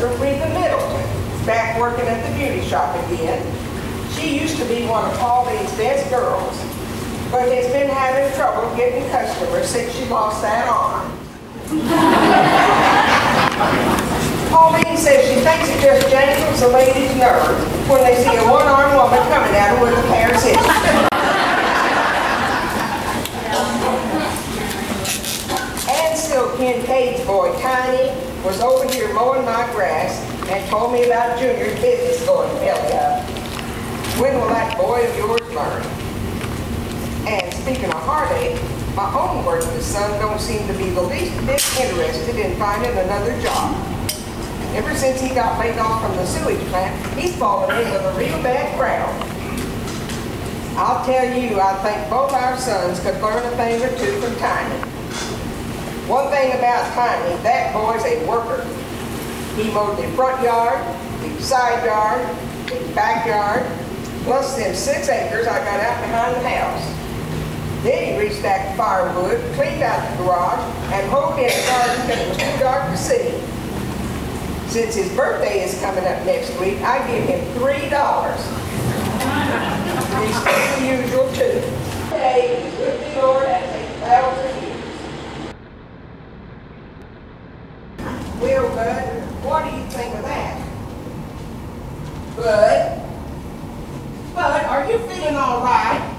sister, Rita Middleton, is back working at the beauty shop again. She used to be one of Pauline's best girls, but has been having trouble getting customers since she lost that arm. Pauline says she thinks it just jangles the ladies' nerves when they see a one-armed woman coming at them with a pair of scissors. And still Kincaid's boy, Tiny, was over here mowing my grass and told me about Junior's business going belly up. When will that boy of yours learn? And speaking of heartache, my own worthless son don't seem to be the least bit interested in finding another job. Ever since he got laid off from the sewage plant, he's fallen in with a real bad crowd. I'll tell you, I think both our sons could learn a thing or two from Tiny. One thing about Tiny, that boy's a worker. He mowed the front yard, the side yard, the backyard, plus them 6 acres I got out behind the house. Then he restacked firewood, cleaned out the garage, and hoed in the garden because it was too dark to see. Since his birthday is coming up next week, I give him $3. He's still the usual too. Today is with the Lord as 1,000 years. Well, Bud, what do you think of that? Bud, are you feeling all right?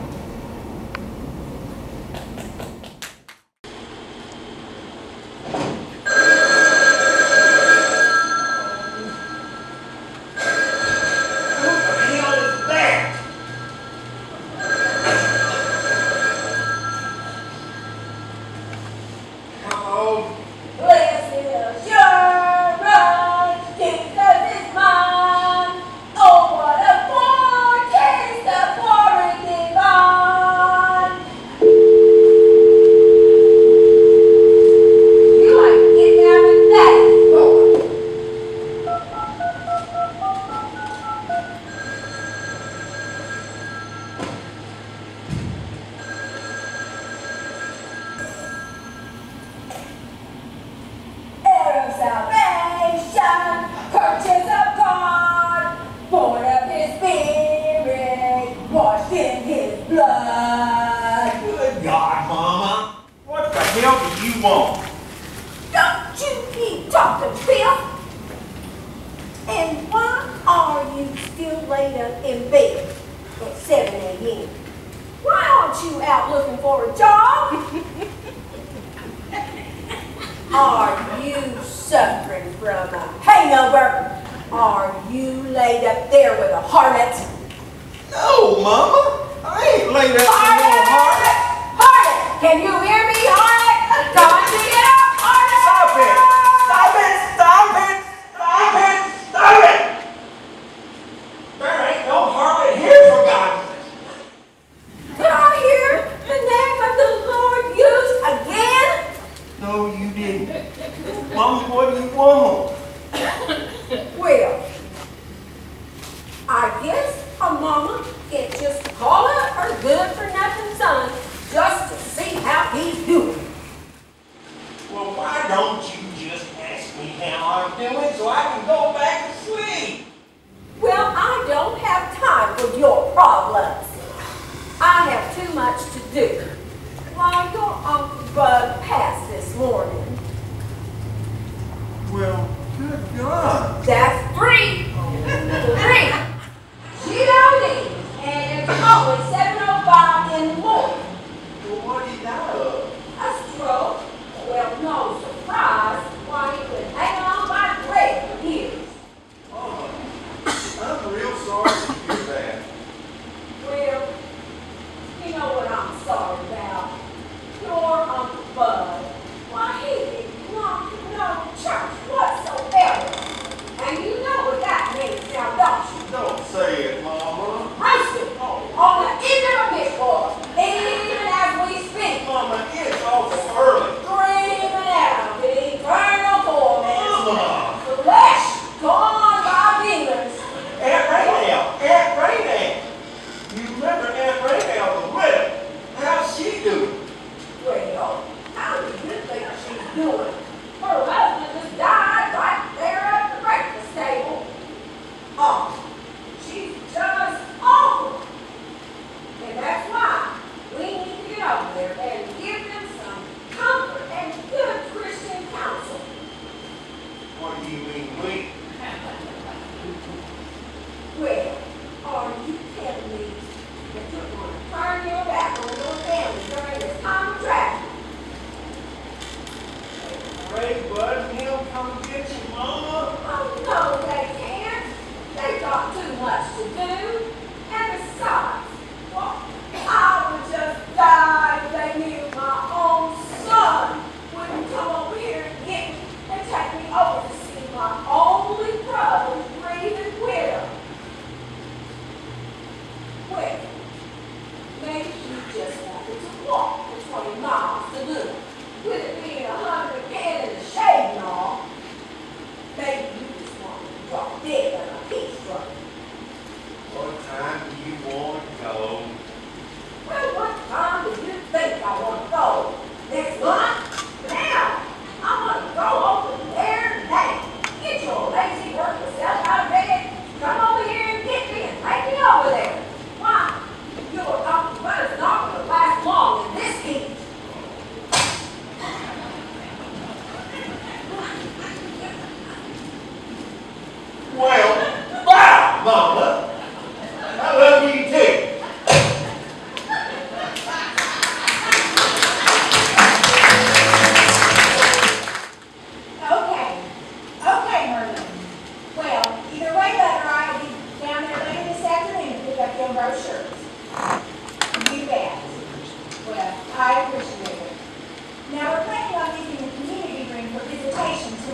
Her husband just died right there at the breakfast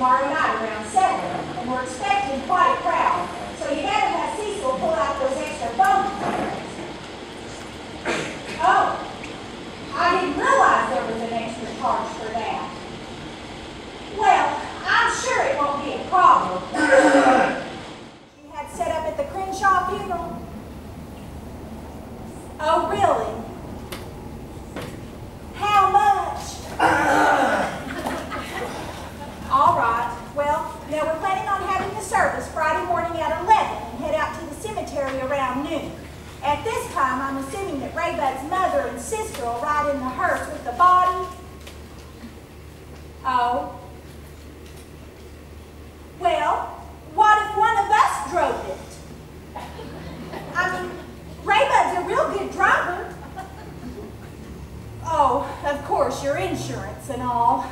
tomorrow night around 7, and we're expecting quite a crowd. So you better have Cecil pull out those extra phone cards. Oh, I didn't realize there was an extra charge for that. Well, I'm sure it won't be a problem. You had set up at the Crenshaw funeral? Oh, really? How much? All right. Well, now we're planning on having the service Friday morning at 11 and head out to the cemetery around noon. At this time, I'm assuming that Raybud's mother and sister will ride in the hearse with the body. Oh. Well, what if one of us drove it? I mean, Raybud's a real good driver. Oh, of course, your insurance and all.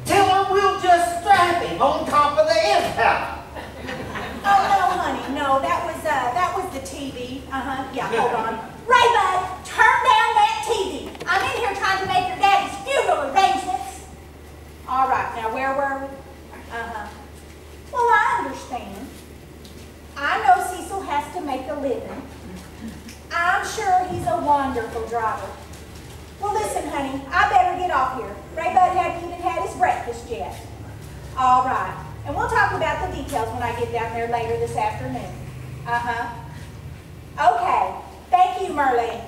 Tell her we'll just strap him on top of the impound. Oh, no, honey, no, that was the TV. Yeah, hold on. Raybud, turn down that TV. I'm in here trying to make your daddy's funeral arrangements. All right, now where were we? Well, I understand. I know Cecil has to make a living. I'm sure he's a wonderful driver. Well, listen, honey, I better get off here. Raybud hadn't even had his breakfast yet. All right, and we'll talk about the details when I get down there later this afternoon. Okay, thank you, Merlin.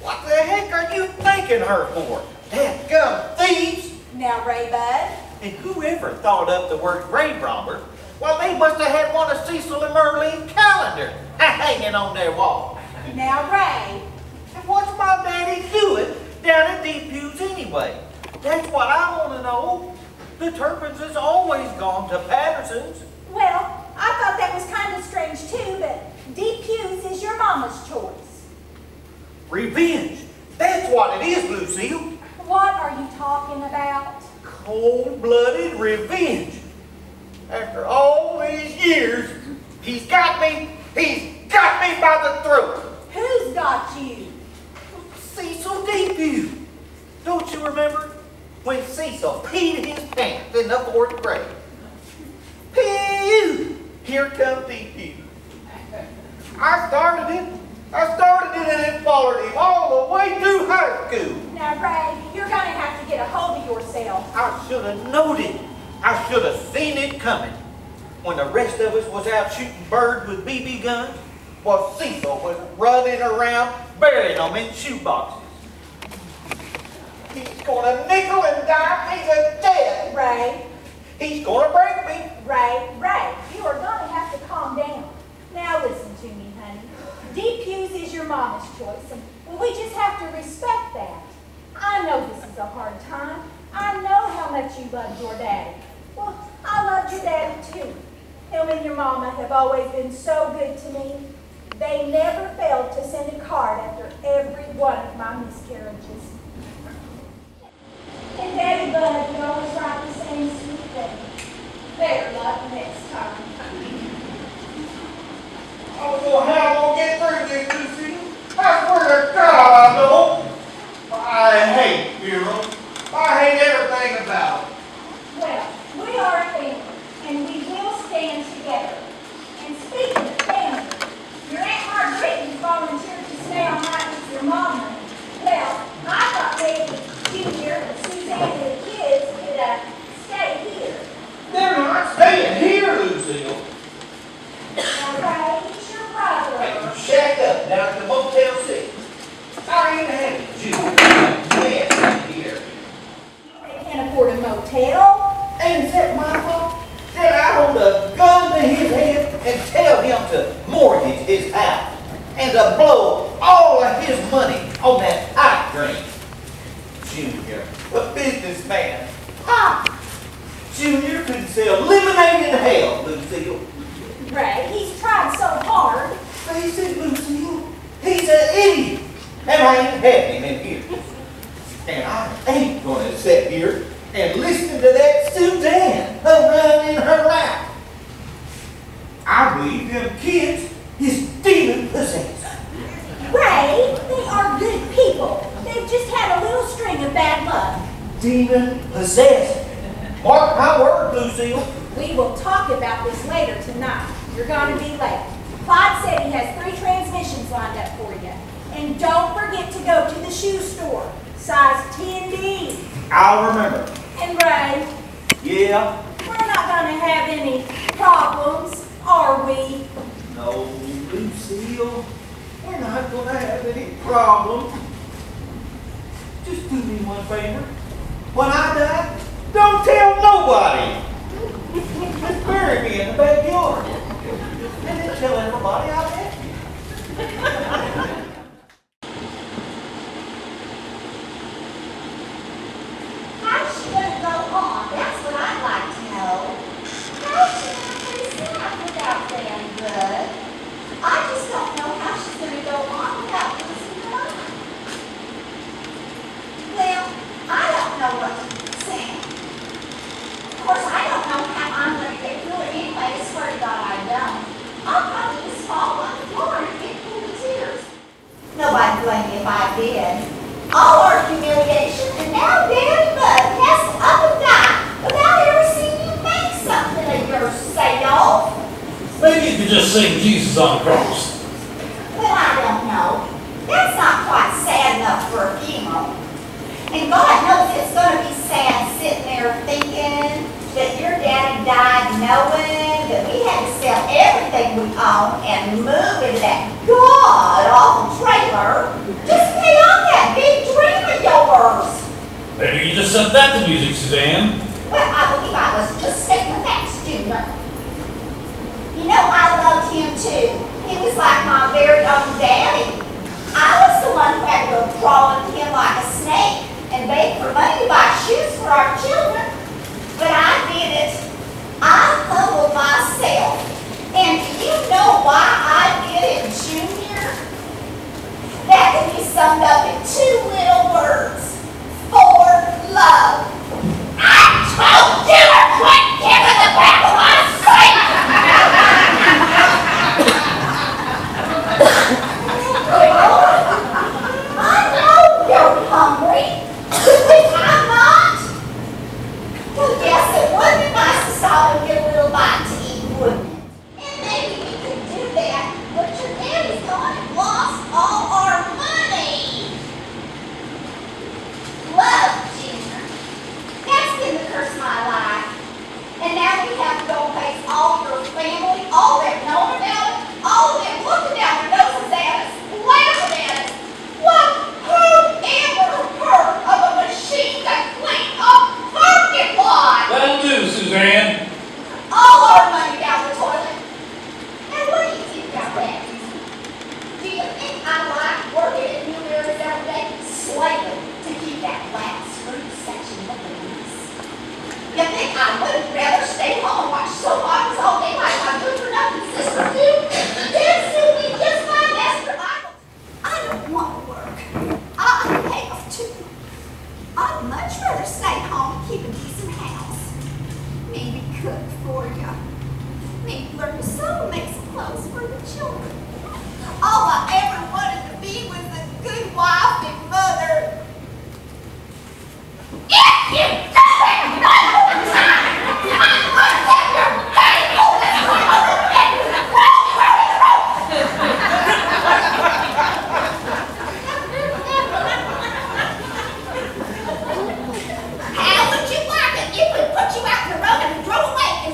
What the heck are you thanking her for? Dadgum thieves! Now, Raybud. And whoever thought up the word grave robber, well, they must have had one of Cecil and Merlin's calendar hanging on their wall. Now, Ray. And what's my daddy doing down at Deep Pew's anyway? That's what I want to know. The Turpins has always gone to Patterson's. Well, I thought that was kind of strange too, but Deep Pew's is your mama's choice. Revenge. That's what it is, Lucille. What are you talking about? Cold-blooded revenge. After all these years, he's got me by the throat. Who's got you? Cecil Deepew. Don't you remember when Cecil peed his pants in the 4th grade? Pew! Here comes Deepew. I started it and it followed him all the way through high school. Now, Ray, you're going to have to get a hold of yourself. I should have known it. I should have seen it coming. When the rest of us was out shooting birds with BB guns, while Cecil was running around burying them in shoeboxes. He's gonna nickel and dime me to death. Ray. He's gonna break me. Ray, you are going to have to calm down. Now listen to me, honey. Deep Pew's is your mama's choice, and well, we just have to respect that. I know this is a hard time. I know how much you loved your daddy. Well, I loved your daddy too. Him and your mama have always been so good to me. They never failed to send a card after every one of my miscarriages. And Daddy Bud would always write the same sweet thing. Better luck next time. I don't know how I'm gonna get through this, Lucy. I swear to God I don't. I hate funerals. I hate everything about it. Well, we are a family, and we will stand together. And speaking of family, your Aunt Marguerite volunteered to stay all night with your mama. Well, I thought maybe Junior and Suzanne and the kids could stay here. They're not staying here, Lucille. Okay, he's your brother. Hey, shack up down at the Motel 6. I ain't having Junior mess here. They can't afford a motel. And is that my fault? That I hold a gun to his head and tell him to mortgage his house and to blow all of his money on that pipe dream. Junior, a businessman. Ha! Junior could sell lemonade in hell, Lucille. Ray, he's tried so hard. Face it, Lucille. He's an idiot. And I ain't having him in here. And I ain't gonna sit here and listen to that Suzanne run in her lap. I believe them kids is demon possessed. Ray, they are good people. They've just had a little string of bad luck. Demon possessed. Mark my word, Lucille. We will talk about this later tonight. You're gonna be late. Clyde said he has 3 transmissions lined up for you. And don't forget to go to the shoe store, size 10D. I'll remember. And Ray, Yeah. we're not gonna have any problems, are we? No, Lucille. We're not gonna have any problems. Just do me one favor. When I die, don't tell nobody. Just bury me in the backyard. And then tell everybody I met you. How's she gonna go on? That's what I'd like to know. How's she gonna present without feeling good? I just don't know how she's gonna go on without losing her mind. Well, I don't know what to say. Of course, I don't know how I'm gonna get through it anyway. I swear to God I don't. I'll probably just fall on the floor and get full of tears. Nobody'd blame me if I did. All our humiliation, and now Daddy Bud has to up and die without ever seeing you make something of yourself. Maybe you could just sing Jesus on the cross. Well, I don't know. That's not quite sad enough for a funeral. And God knows it's going to be sad sitting there thinking that your daddy died knowing that we had to sell everything we own and move into that god-awful trailer just to pay off that big dream of yours. Maybe you just set that to music, Suzanne. Well, I believe I was just stating the facts, Junior. You know, I loved him too. He was like my very own daddy. I was the one who had to go crawling to him like a snake and beg for money to buy shoes for our children. But I did it. I humbled myself. And do you know why I did it, Junior? That can be summed up in 2 little words. For love. I told you to quit giving the back of my seat! I know you're hungry. You think I'm not? Well, yes, it would be nice to stop and get a little bite to eat, wouldn't it? And maybe we could do that, but your daddy's gone and lost all our money. Love, Junior. That's been the curse of my life. And now we have to go and face all your family, all they've known about it, all of them looking down their noses at us, laughing at us. What? Who ever heard of a machine that cleans a parking lot? That'll do, Suzanne. All our money down the toilet. And what do you think about that? Do you think I like working at New Mirrors every day, slaving to keep that flat screw section looking nice? You think I would rather stay home and watch soap operas all day like my good-for-nothing sisters do? They'd still be just fine as for I don't want to work. I have to. I'd much rather stay home and keep a decent house. Maybe cook for you. Maybe learn to sew and make some clothes for the children. All I ever wanted to be was a good wife and mother. If you do that one time, I'm gonna have your faithfulness How would you like it if we put you out in the road and drove away and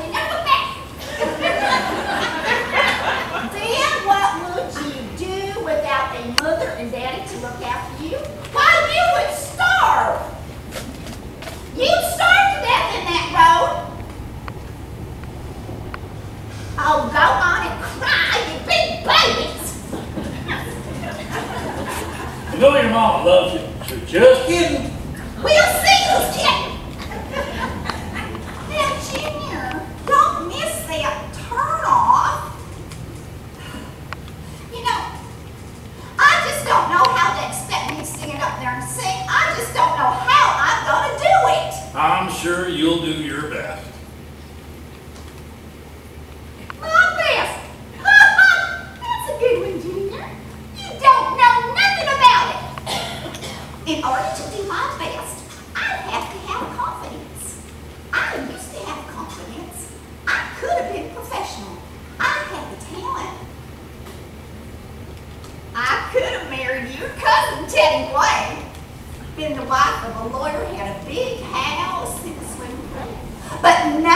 the wife of a lawyer had a big house and a swimming pool. But no,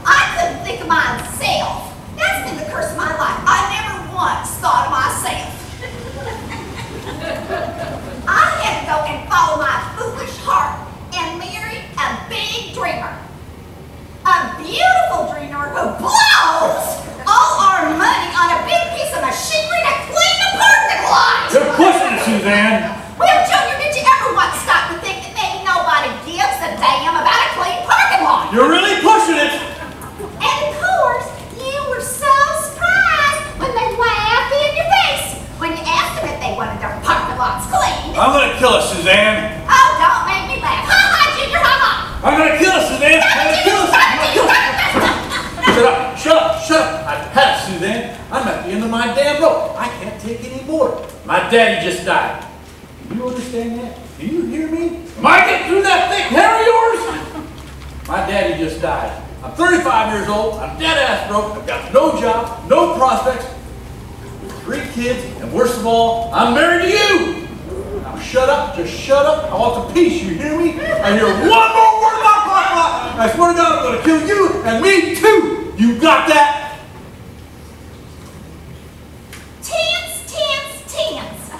I couldn't think of myself. That's been the curse of my life. I never once thought of myself. I had to go and follow my foolish heart and marry a big dreamer. A beautiful dreamer who blows all our money on a big piece of machinery to clean the parking lot. You're pushing it, Suzanne. Well, Junior, did you ever once stop to think that maybe nobody gives a damn about a clean parking lot? You're really pushing it. And of course, you were so surprised when they laughed in your face when you asked them if they wanted their parking lots cleaned. I'm gonna kill us, Suzanne. Oh, don't make me laugh. Ha ha, Junior, ha ha. I'm gonna kill us, Suzanne. I'm gonna kill us. I'm gonna kill us. Shut up, shut up, shut up. I've had it, Suzanne. I'm at the end of my damn rope. I can't take any more. My daddy just died. Do you understand that? Do you hear me? Am I getting through that thick hair of yours? My daddy just died. I'm 35 years old. I'm dead ass broke. I've got no job, no prospects, 3 kids, and worst of all, I'm married to you. Now shut up, just shut up. I want the peace, you hear me? I hear one more word about parking lot. I swear to God, I'm gonna kill you and me too. You got that? Tense, tense, tense.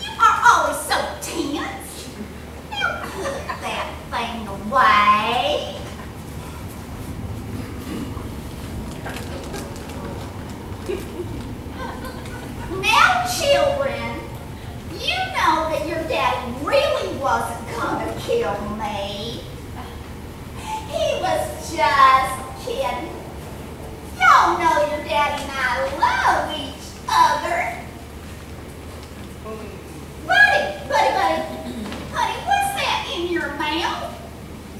You are always so tense. Now put that thing away. Now, children, you know that your daddy really wasn't gonna kill me. He was just kidding. Y'all know your daddy and I love each other. Buddy, honey, what's that in your mouth?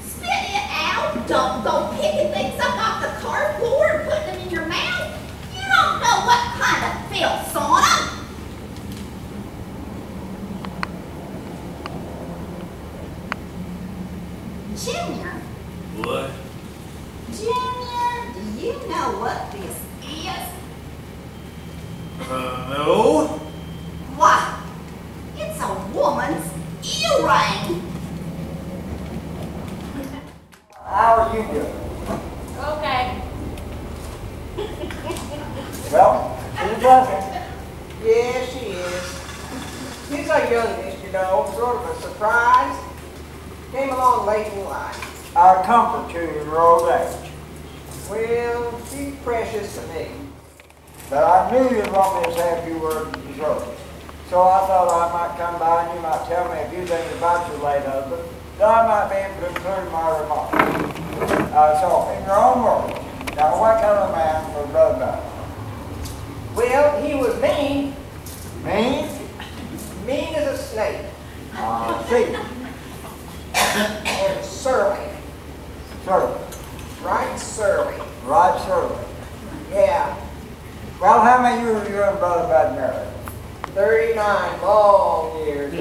Spit it out. Don't go picking things up off the cardboard and putting them in your mouth. You don't know what kind of filth's on them. Junior, What? Junior, do you know what this is? No. Why, it's a woman's earring. How are you doing? Okay. Well, she's a blessing. Yeah, she is. He's our youngest, you know, sort of a surprise. Came along late in life. Our comfort to your old age. Well, she's precious to me. But I knew you'd want me to say a few words of deserve. So I thought I might come by and you might tell me a few things about your late husband that I might be able to include my remarks. So, in your own words, now what kind of man was Brother Bud? Well, he was mean. Mean? Mean as a snake. See, And surly. surly. Right surly. Right, surly. Yeah. Well, how many years you and Brother Bud married? 39 long years.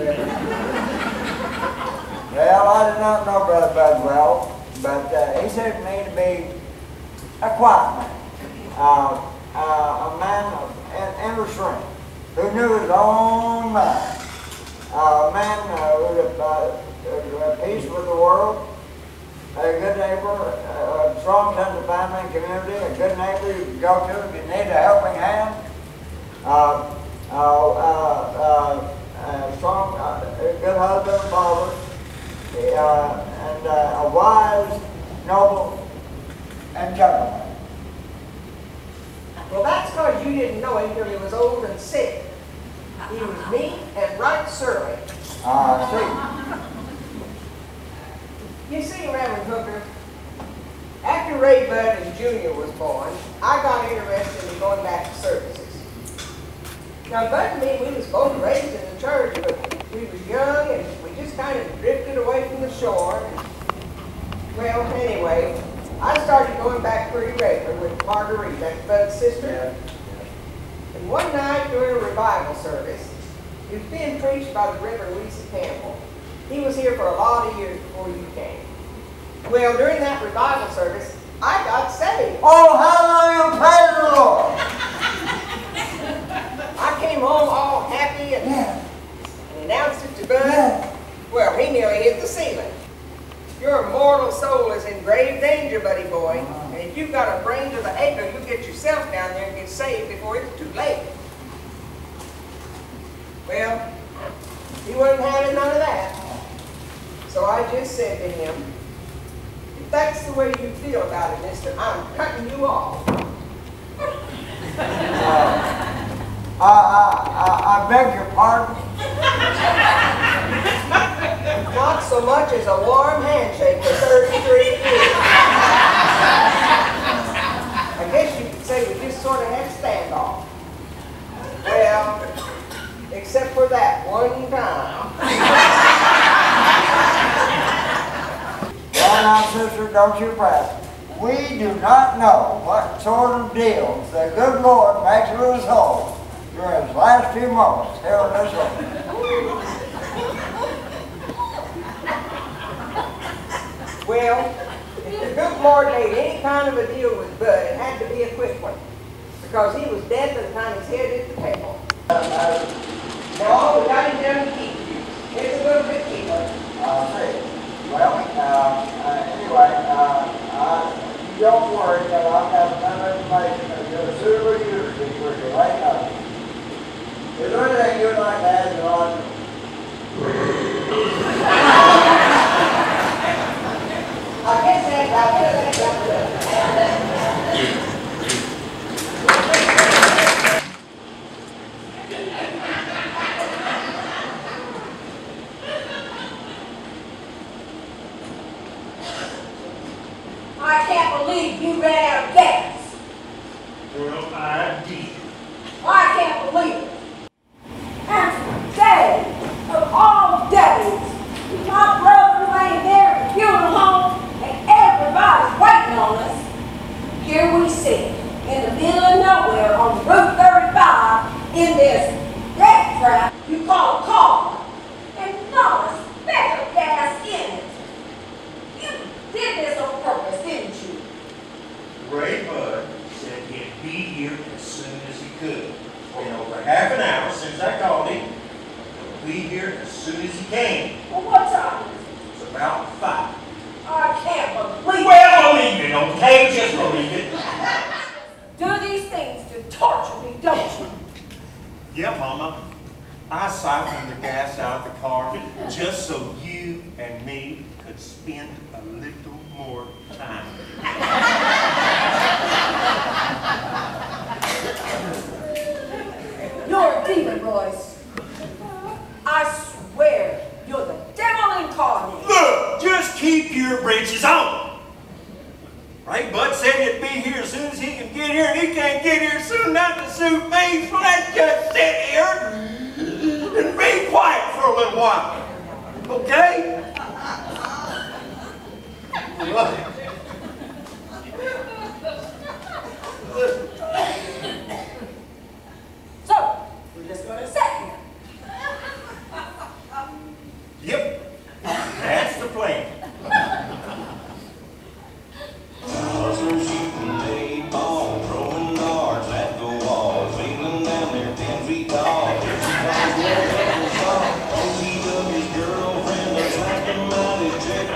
Well, I did not know Brother Bud well, but he seemed to me to be a quiet man, a man of inner strength, who knew his own mind, a man who was at peace with the world, a good neighbor, a strong sense of family and community, a good neighbor you could go to if you need a helping hand, a strong, a good husband and father, and a wise, noble, and gentleman. Well, that's because you didn't know him till he was old and sick. He was mean and right surly. See, You see, Reverend Hooker, after Ray Bud and Junior was born, I got interested in going back to services. Now, Bud and me, we was both raised in the church, but we was young and we just kind of drifted away from the shore. Well, anyway, I started going back pretty regular with Marguerite, that's Bud's sister. And one night during a revival service, it was being preached by the Reverend Lisa Campbell. He was here for a lot of years before you came. Well, during that revival service, I got saved. oh, hallelujah, praise the Lord. I came home all happy and announced it to Bud. Well, he nearly hit the ceiling. Your mortal soul is in grave danger, buddy boy. And if you've got a brain to the acre, you get yourself down there and get saved before it's too late. Well, he wasn't having none of that. So I just said to him, if that's the way you feel about it, mister, I'm cutting you off. I beg your pardon? Not so much as a warm handshake for 33 years. I guess you could say we just sort of had a standoff. Well, except for that one time. Well, now, sister, don't you fret. We do not know what sort of deals the good Lord makes with us all during his last few moments here on this earth. Well, if the good Lord made any kind of a deal with Bud, it had to be a quick one. Because he was dead by the time his head hit the table. No, we got him down to keep you. It's a little bit cheaper. See. Well, anyway, you don't worry that I've got enough information to get a suitable user for you right now. Is there anything you'd like to add, Your Honor? I guess that's I can't believe you ran out of gas. Well, I did. I can't believe it. And today, of all days, my brother laying there fueling home and everybody's waiting on us. Here we sit in the middle of nowhere on Route 35 in this death trap you call a car and not a speck of gas in it. You did this on purpose, didn't you? Ray Bud said he'd be here as soon as he could. In over half an hour since I called him, he'll be here as soon as he can. Well, what time is it? It's about 5. I can't believe it. Well, believe it, okay? Just believe it. Do these things to torture me, don't you? Yeah, Mama. I siphoned the gas out of the car just so you and me could spend a little more time. You're a demon, Royce. I swear, you're the devil incarnate. Look, just keep your britches on. Right, Bud said he'd be here as soon as he can get here, and he can't get here soon enough to suit me, so let's just sit here and be quiet for a little while. Okay? So, we're just gonna sit here. Yep, that's the plan. Buzzers shooting baseball, throwing darts at the wall, sailing down there 10 feet tall. Here she comes with a song. OCW's girlfriend, a slapping mighty chick.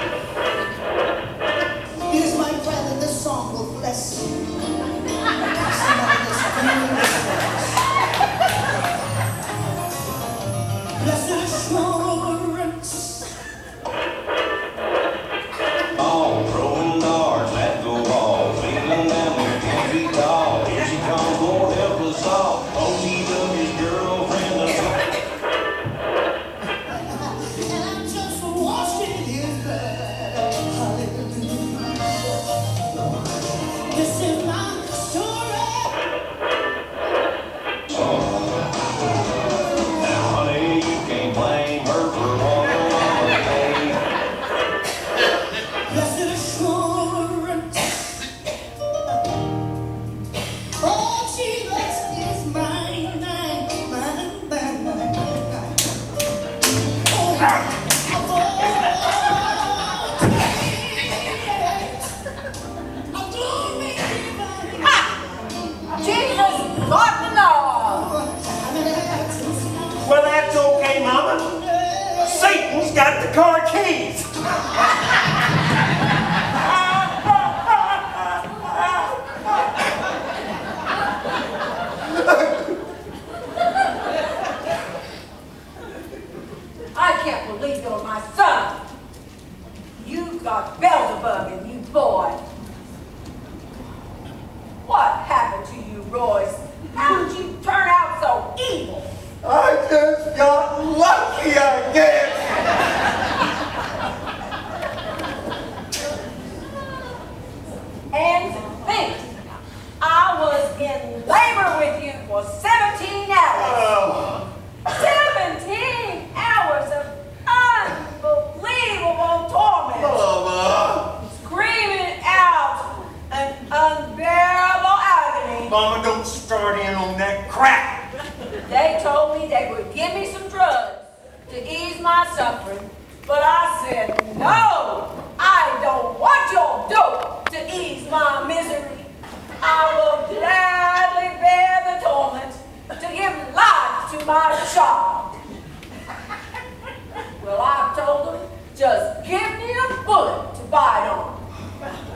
suffering. But I said, no, I don't want your dope to ease my misery. I will gladly bear the torment to give life to my child. Well, I told him, just give me a bullet to bite on.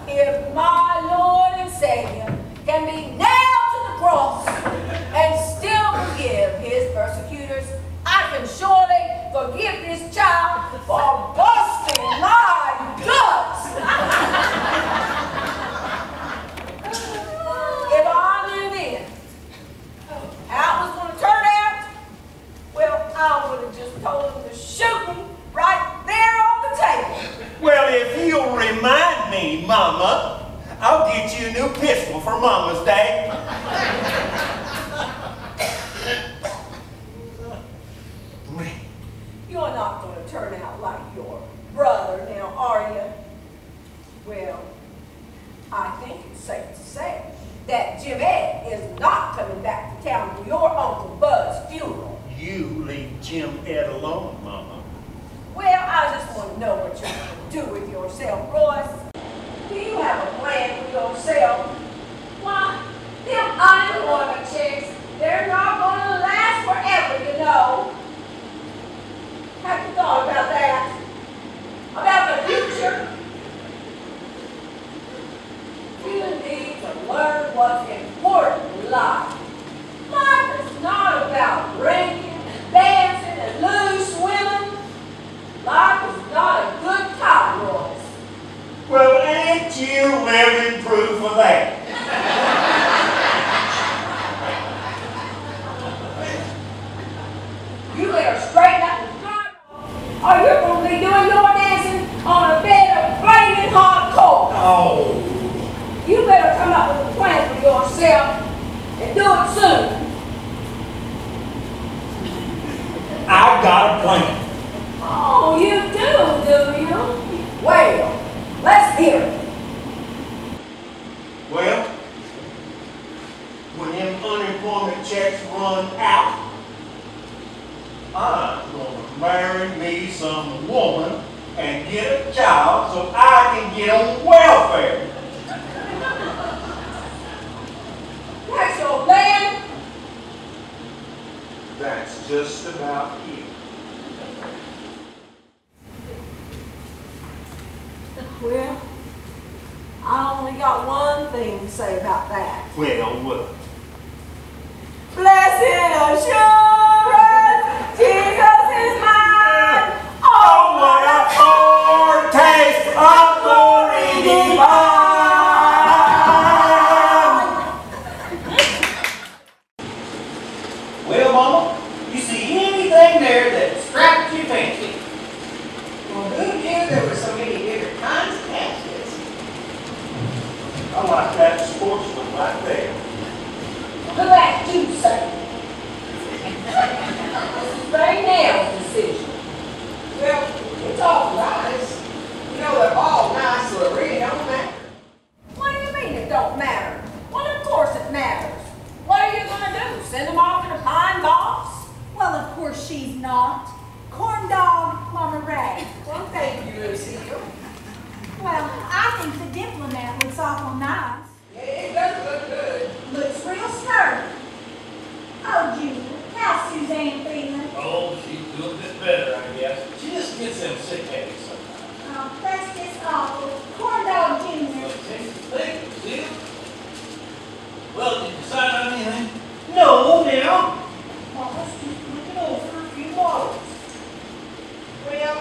If my Lord and Savior can be nailed to the cross and still forgive his persecutors, I can surely forgive this child for busting my guts. If I knew then how it was going to turn out, well, I would have just told him to shoot me right there on the table. Well, if you'll remind me, Mama, I'll get you a new pistol for Mama's Day. You're not going to turn out like your brother now, are you? Well, I think it's safe to say that Jim Ed is not coming back to town for your Uncle Bud's funeral. You leave Jim Ed alone, Mama. Well, I just want to know what you're going to do with yourself, Royce. Do you have a plan for yourself? Why, them unemployment checks, they're not going to last forever, you know. Have you thought about that? About the future? You need to learn what's important in life. Life is not about drinking, dancing, and loose women. Life is not a good time, Royce. Well, ain't you living proof of that? You better straighten up and drive, or you're going to be doing your dancing on a bed of flaming hot coal. Oh. You better come up with a plan for yourself and do it soon. I've got a plan. Oh, you do you? Well, let's hear it. Well, when them unemployment checks run out, I'm gonna marry me some woman and get a job so I can get on welfare. That's your plan? That's just about it. Well, I only got one thing to say about that. Well, what? Blessed assurance, Jesus is mine. Oh, what a foretaste of glory divine! Well, Mama, you see anything there that strapped your fancy? Well, who knew there were so many different kinds of caskets? I like that sportsman right there. Look at that you say. This is right now's decision. Well, it's all nice. You know, they're all nice, so it really don't matter. What do you mean it don't matter? Well, of course it matters. What are you going to do? Send them off in a pine box? Well, of course she's not. Corn dog, Mama Ray. Well, thank you, Lucille. Well, I think the diplomat looks awful nice. Yeah, it does look good. Looks real sturdy. Oh, Junior, how's Suzanne feeling? Oh, she's doing a bit better, I guess. She just gets them sick headaches sometimes. Oh, that's just awful. Corn dog, Junior. Thank you, see? Well, did you decide on anything? No, now. Mama's just looking over a few models. Well,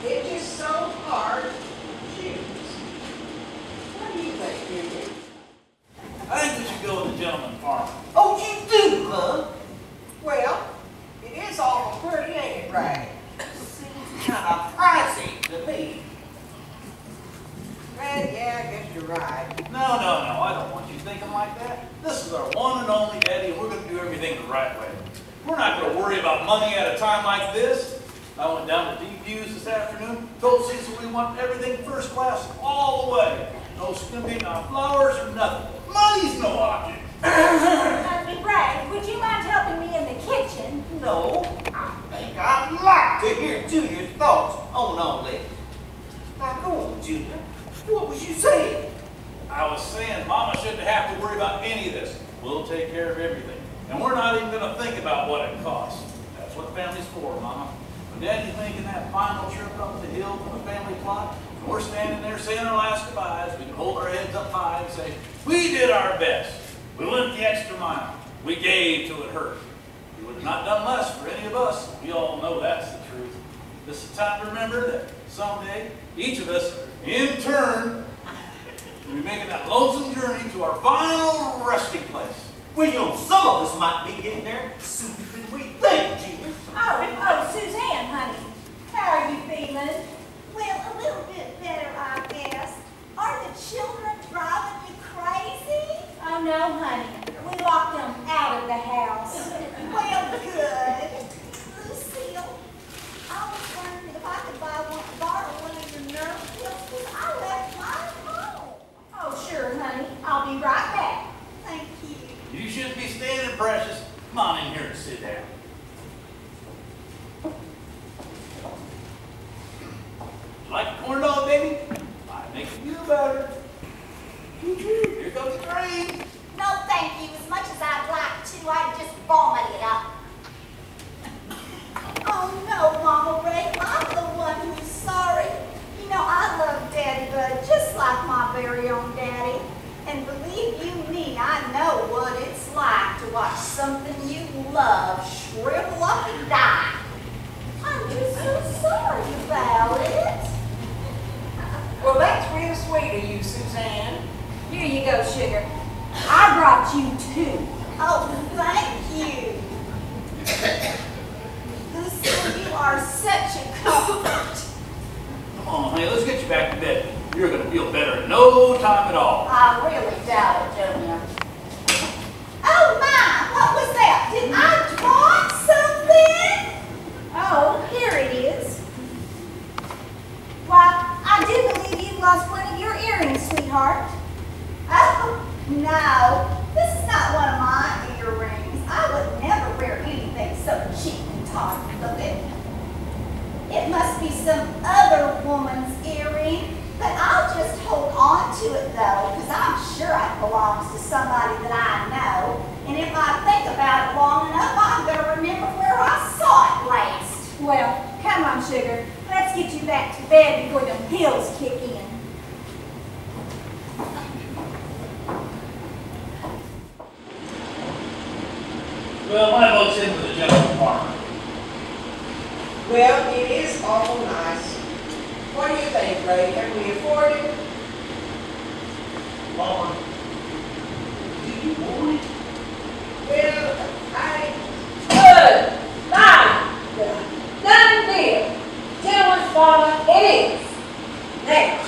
it's just so hard to choose. What do you think, Junior? I think we should go with the gentleman farmer. Oh, you do, huh? Well, it is awful pretty, ain't it, Ray? Seems kind of pricey to me. Well, yeah, I guess you're right. No, I don't want you thinking like that. This is our one and only Daddy, and we're going to do everything the right way. We're not going to worry about money at a time like this. I went down to DPU's this afternoon, told Cecil we want everything first class all the way. No skimping, no flowers or nothing. Money's no object. Ray, would you mind helping me in the kitchen? No, I think I'd like like to hear Junior's thoughts on all this. Now, go on, Junior. What was you saying? I was saying Mama shouldn't have to worry about any of this. We'll take care of everything. And we're not even going to think about what it costs. That's what family's for, Mama. When Daddy's making that final trip up the hill from the family plot, and we're standing there saying our last goodbyes, we can hold our heads up high and say, we did our best. We went the extra mile. We gave till it hurt. We would have not done less for any of us. We all know that's the truth. This is time to remember that someday, each of us, in turn, will be making that lonesome journey to our final resting place. Well, you know, some of us might be getting there sooner than we think, Junior. Oh, Suzanne, honey. How are you feeling? Well, a little bit better, I guess. Are the children driving you crazy? Oh, no, honey. We locked them out of the house. Well, good. Lucille, I was wondering if I could borrow one of your nerve pills because I left mine home. Oh, sure, honey. I'll be right back. Thank you. You shouldn't be standing, Precious. Come on in here and sit down. You like a corn dog, baby? Might make you feel better. Here comes the train. No, thank you. As much as I'd like to, I'd just vomit it up. Oh, no, Mama Ray. I'm the one who's sorry. You know, I love Daddy Bud just like my very own daddy. And believe you me, I know what it's like to watch something you love shrivel up and die. I'm just so sorry about it. Well, that's real sweet of you, Suzanne. Here you go, sugar. I brought you two. Oh, thank you. Lucille, you are such a comfort. Come on, honey, let's get you back to bed. You're going to feel better in no time at all. I really doubt it, Junior. Oh, my, what was that? Did I drop something? Oh, here it is. Why, I do believe you lost one of your earrings, sweetheart. Oh, no, this is not one of my earrings. I would never wear anything so cheap and tawdry looking. It must be some other woman's earring, but I'll just hold on to it though, because I'm sure it belongs to somebody that I know. And if I think about it long enough, I'm going to remember where I saw it last. Well, come on, sugar. Let's get you back to bed before them pills kick in. Well, my vote's in for the gentleman farmer. Well, it is awful nice. What do you think, Ray? Can we afford it? Mama, do you want it? Well, Good. Fine. Done deal. Gentleman's farmer, it is. Now,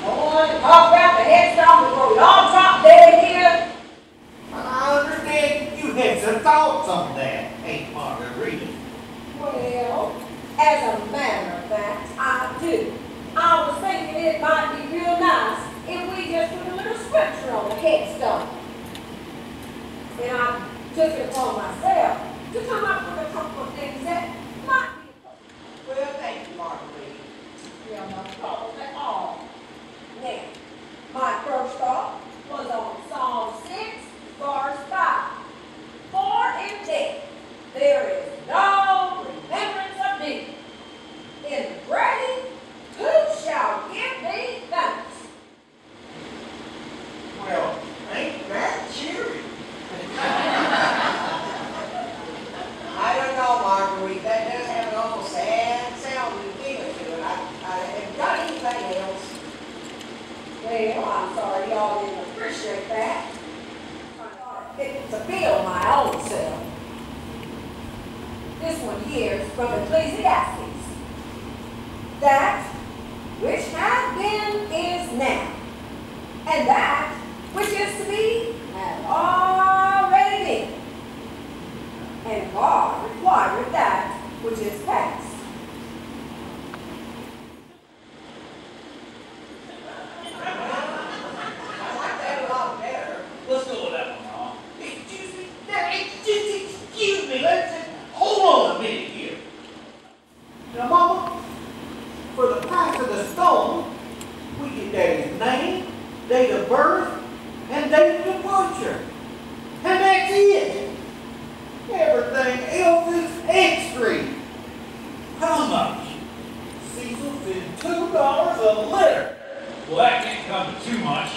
I want to talk about the headstone before we all drop dead here. I understand you had some thoughts on that, ain't Margarita? Well, as a matter of fact, I do. I was thinking it might be real nice if we just put a little scripture on the headstone. And I took it upon myself to come up with a couple of things that might be appropriate. well, thank you, Marguerite. Yeah, no problem at all. Now, my first thought was on Psalm 6, verse 5. For indeed, there is no remembrance of thee. In the grave, who shall give thee thanks? Well, ain't that cheery? I don't know, Marguerite. That does have an awful sad sounding feeling to it. Have you got anything else? Well, I'm sorry y'all didn't appreciate that. I thought it was a bill my own self. This one here is from Ecclesiastes. That which has been is now, and that which is to be has already been. And God required that which is past. I like that a lot better. Let's go with that one, Mama. Excuse me, let's hold on a minute here. date of birth and date of departure. And that's it. Everything else is extra. How much? Cecil said $2 a litter. Well, that can't come to too much.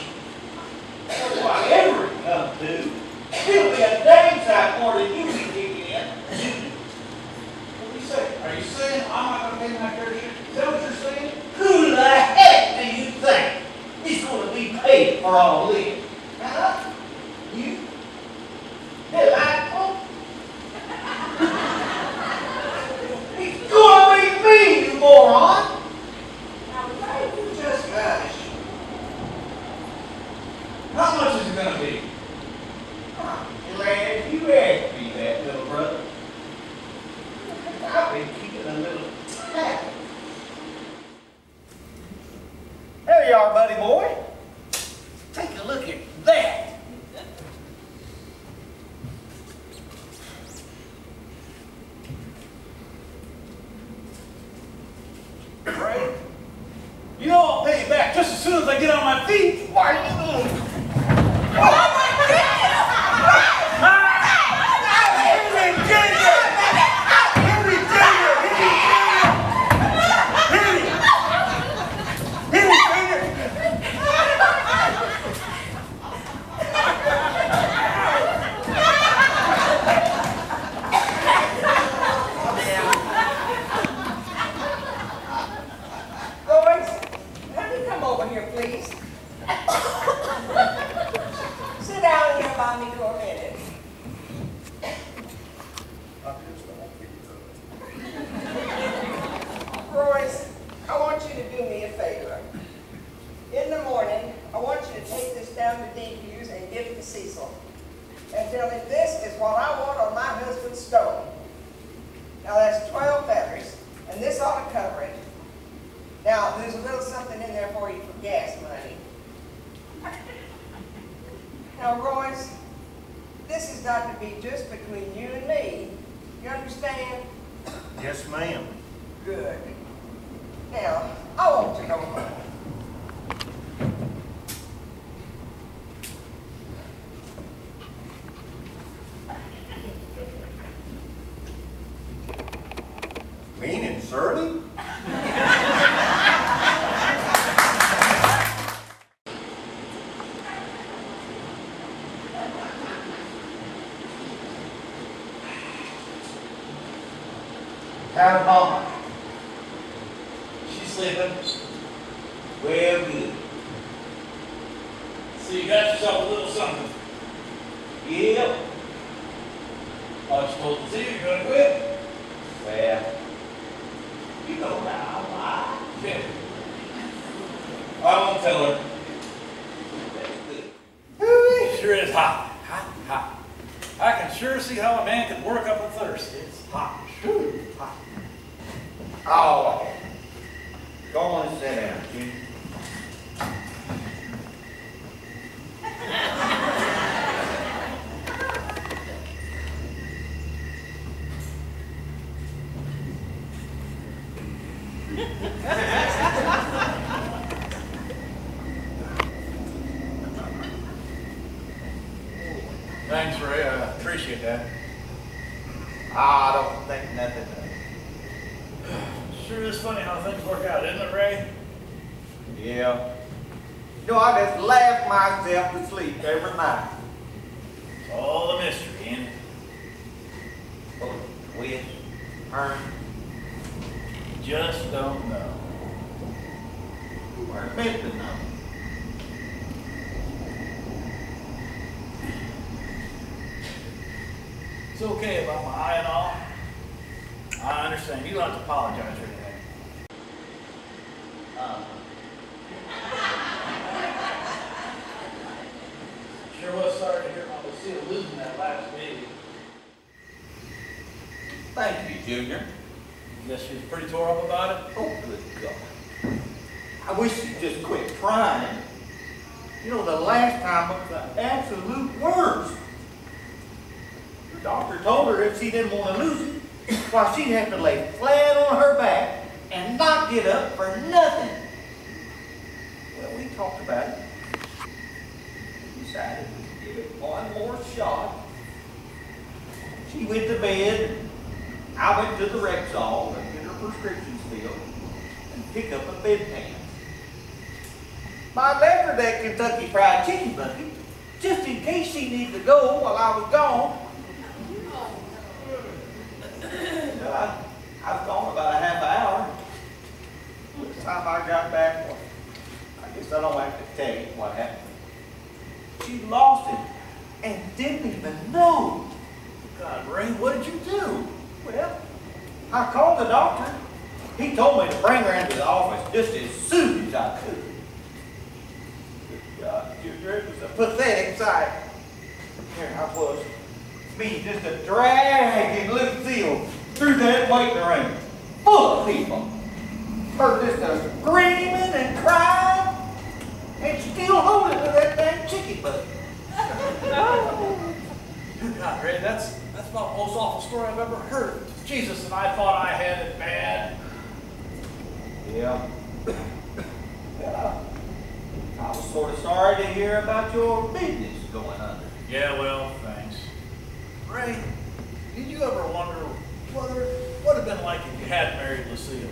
Whatever it comes to, it'll be a dang sight more than you can kick in. What do you say? Are you saying I'm not gonna pay my fair share? Is that what you're saying? Who the heck do you think is going to be paid for all this? Huh? You? Delightful? It's going to be me, you moron! Now, why you just hush? How much is it gonna be? Glad you asked me that, little brother. I've been keeping a little tally. There you are, buddy boy. Take a look at that. Right? You know I'll pay you back just as soon as I get on my feet. Why you Boys, let me come over here, please. Sit down here by me for a minute. Royce, I want you to do me a favor. In the morning, I want you to take this down to DQ's and give it to Cecil. And tell him this is what I want on my husband's stove. Now that's 12 feathers, and this ought to cover it. Now, there's a little something in there for you for gas money. Now, Royce, this has got to be just between you and me. You understand? Yes, ma'am. Good. Now, I want to go home. Mean and surly? How's Mama? She's sleeping. Well, good. So you got yourself a little something. Yep. I was told to see you're gonna quit. Well, you know how I Yeah. I won't tell her. It sure is hot. Hot, hot. I can sure see how a man can work up a thirst. It's hot. Whew, hot. Oh, go on and sit down, Jim. Thanks, Ray. I appreciate that. I don't think nothing of it. Sure is funny how things work out, isn't it, Ray? Yeah. You know, I just laugh myself to sleep every night. It's all a mystery, ain't it? Oh, twist, turn, Just don't know. you weren't meant to know. It's okay about my eye and all. I understand. You don't have to apologize or anything. Sure was sorry to hear about Lucille losing that last baby. Thank you, Junior. Guess she was pretty tore up about it. Oh, good God. I wish you'd just quit crying. You know, the last time was the absolute worst. The doctor told her if she didn't want to lose it, why, she'd have to lay flat on her back and not get up for nothing. Well, we talked about it. give it one more shot. She went to bed. I went to the Rexall and get her prescriptions filled and pick up a bedpan. I left her that Kentucky Fried Chicken bucket just in case she needed to go while I was gone. I was gone about a half hour. By the time I got back, well, I guess I don't have to tell you what happened. She lost it and didn't even know. God, Ray, what did you do? Well, I called the doctor. He told me to bring her into the office just as soon as I could. Good God, Junior, it was a pathetic sight. Here I was, me just a dragging Lucille through that waiting room, full of people. Her just a screaming and crying, and still holding to that damn chicken butt. Good God, Ray, that's about the most awful story I've ever heard. Jesus, and I thought I had it bad. Yeah. I was sort of sorry to hear about your business going under. Yeah, well, thanks. Ray, did you ever wonder what it would have been like if you had married Lucille?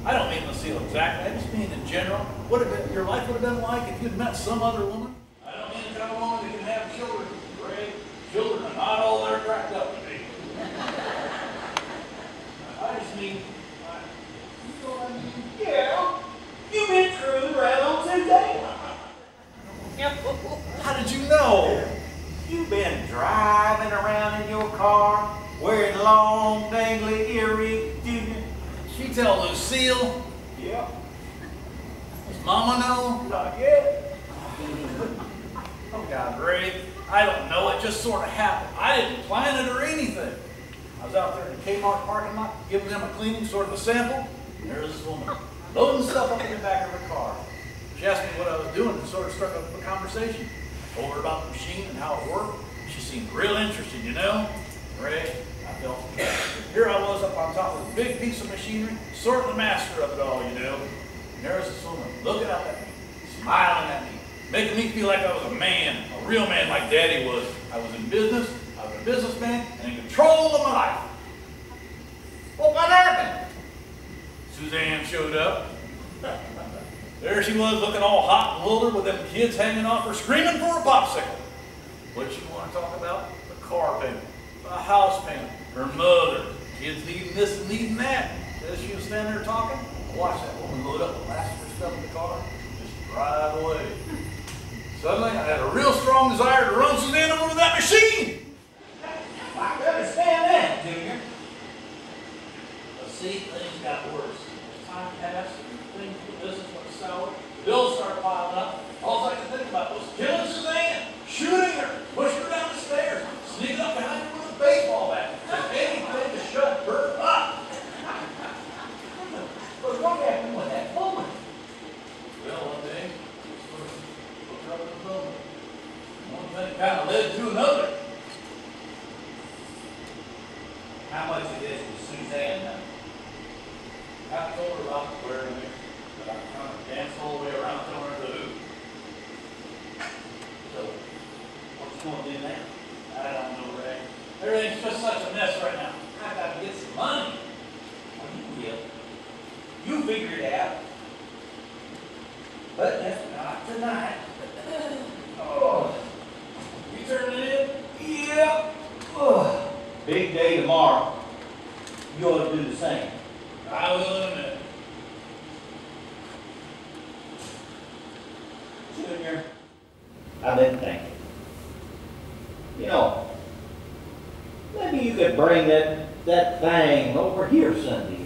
I don't mean Lucille exactly, I just mean in general. Your life would have been like if you'd met some other woman? I don't mean the kind of woman that can have children, Ray. Children are not all they're cracked up to be. I just mean, you know what I mean? Yeah, you've been cruising around on Tuesday. How did you know? You've been driving around in your car, wearing long, dangly earrings, Junior. She tell Lucille? Yeah. Does Mama know? Not yet. Oh God, Ray, I don't know. It just sort of happened. I didn't plan it or anything. I was out there in the Kmart parking lot, giving them a cleaning, sort of a sample. And there was this woman loading stuff up in the back of her car. She asked me what I was doing and sort of struck up a conversation. Told her about the machine and how it worked. She seemed real interested, you know. Ray, I felt here I was up on top of a big piece of machinery, sort of the master of it all, you know. And there was this woman looking up at me, smiling at me, making me feel like I was a man, a real man like Daddy was. I was in business, I was a businessman, and in control of my life. Well, what happened? Suzanne showed up. There she was, looking all hot and wilder with them kids hanging off her, screaming for a popsicle. What you want to talk about? The car payment, the house payment, her mother, kids needing this and needing that. As she was standing there talking, I watched that woman load up the last of her stuff in the car, just drive away. Suddenly, I had a real strong desire to run Suzanne over with that machine. I can understand that, Junior. But see, things got worse. As time passed and things in the business went sour, bills started piling up. All I could think about was killing Suzanne, shooting her, pushing her down the stairs, sneaking up behind her with a baseball bat, just anything to shut her up. But what happened with that woman? Well, one day, I sort of looked her up in the phone. One thing kind of led to another. How much of this was Suzanne know? I told her about the wearing there, but I kind of danced all the way around telling her the who. So, what's going to do now? I don't know, Ray. Everything's just such a mess right now. I got to get some money. Well, you will. You figure it out. But that's not tonight. Oh, you turning it in? Yeah. Oh. Big day tomorrow. You ought to do the same. I will in a minute. Junior, I've been thinking. You know, maybe you could bring that thing over here Sunday.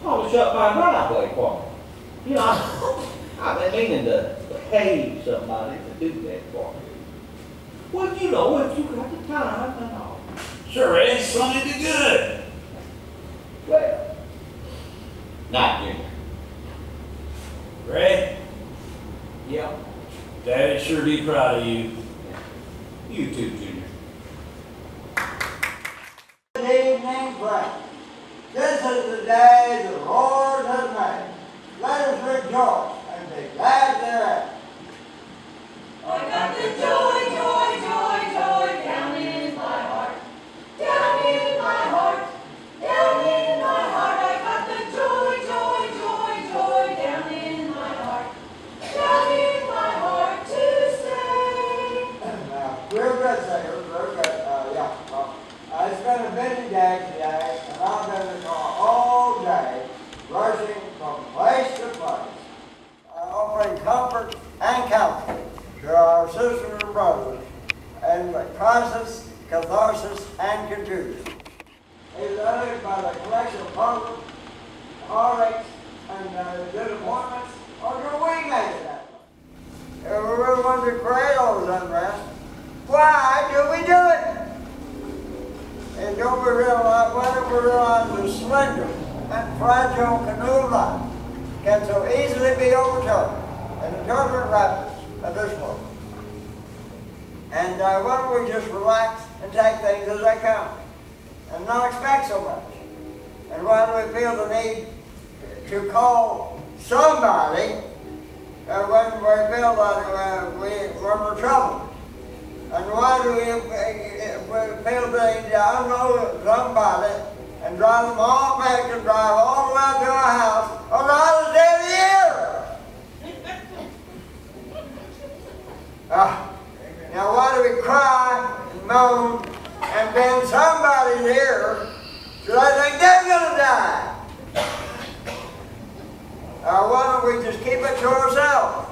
Polish up my driveway for me. You know, I've been meaning to pay somebody to do that for me. Well, you know, if you got the time and all. Sure, Ray, Sunday be good. Well, not Junior. Ray, Yeah. Daddy'd sure be proud of you. You too, Junior. Good evening, friends. This is the day the Lord has made. Let us rejoice and be glad therein. I got the to our sisters and brothers in crisis, catharsis, and confusion. Is uttered by the collection of problems, heartaches, and disappointments, or do we make it that way? If we really want to create all this unrest, why do we do it? And don't we realize, why don't we realize the slender and fragile canoe of life can so easily be overturned in the turbulent rapids of this world? And why don't we just relax and take things as they come and not expect so much? And why do we feel the need to call somebody when we feel that we're troubled? And why do we feel the need to unload somebody and drive them all back and drive all the way to our house on the other day of the year? Now why do we cry and moan and bend somebody's ear so they think they're going to die? Why don't we just keep it to ourselves?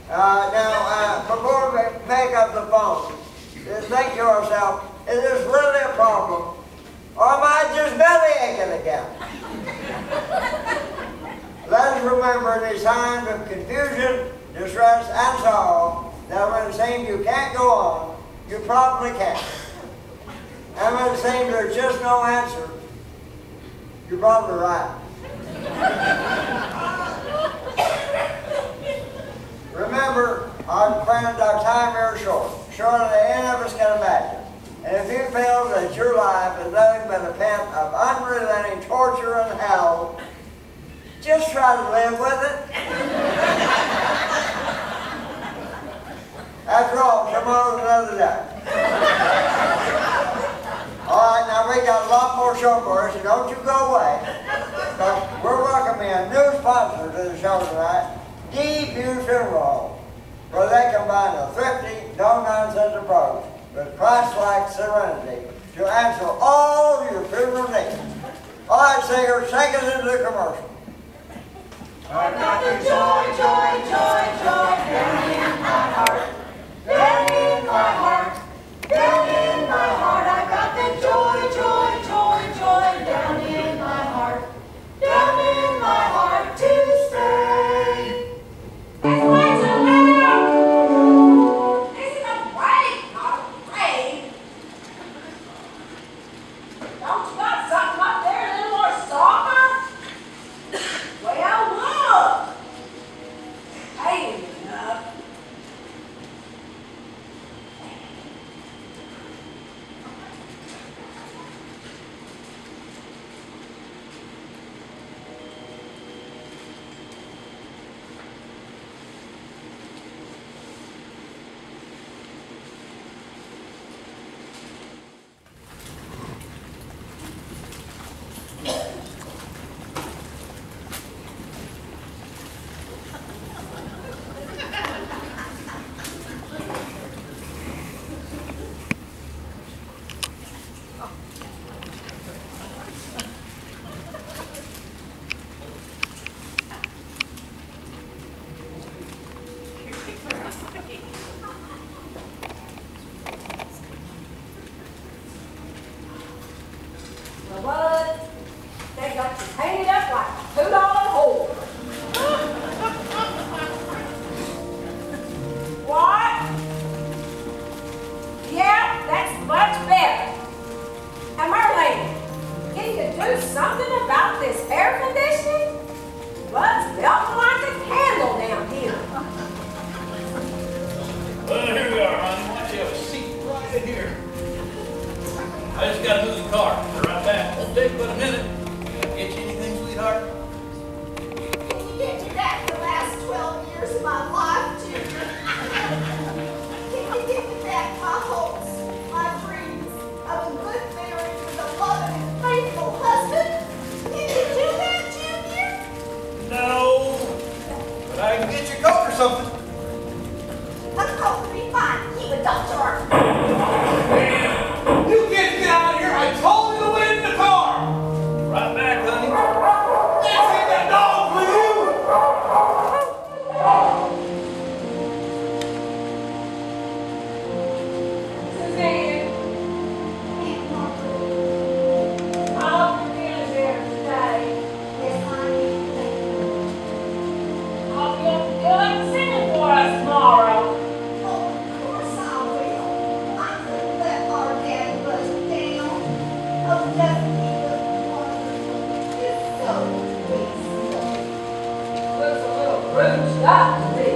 Now, before we pick up the phone, just think to ourselves, is this really a problem? Or am I just belly aching again? Let us remember in these times of confusion, distress, and sorrow, that when it seems you can't go on, you probably can. And when it seems there's just no answer, you're probably right. Remember, our friends, our time here is short, shorter than any of us can imagine. And if you feel that your life is nothing but a pent of unrelenting torture and hell, just try to live with it. After all, tomorrow's another day. All right, now we got a lot more show for us, so don't you go away. But we're welcoming a new sponsor to the show tonight, D-View Funeral, where they combine a thrifty, no-nonsense approach with Christ-like serenity to answer all your funeral needs. All right, singers, take us into the commercial. I've got the joy, joy, joy, joy down in my heart, down in my heart, down in my heart. I've got the joy, joy, joy, joy down in my heart, down in my heart to stay. It's way too loud. This is a parade, not a parade. Don't you got something up there a little more softer? Well, look! Hey, enough. Well, bud, they got you painted up like a $2 whore. What? Yeah, that's much better. And Merlin, can you do something about this air conditioning? Blood's melting like a candle down here. Well, here we are, honey. Why don't you have a seat right here? I just gotta move the car. Be right back. Won't take but a minute. Can I get you anything, sweetheart? Can you get me back the last 12 years of my life, Junior? Can you get me back my hopes, my dreams of a good marriage with a loving and faithful husband? Can you do that, Junior? No. But I can get your coat or something. A coat would be fine. Keep a doctor. You can't get out of here. I told you to wait in the car. Right back, honey. Let's get that dog for you. Ruth's got to be.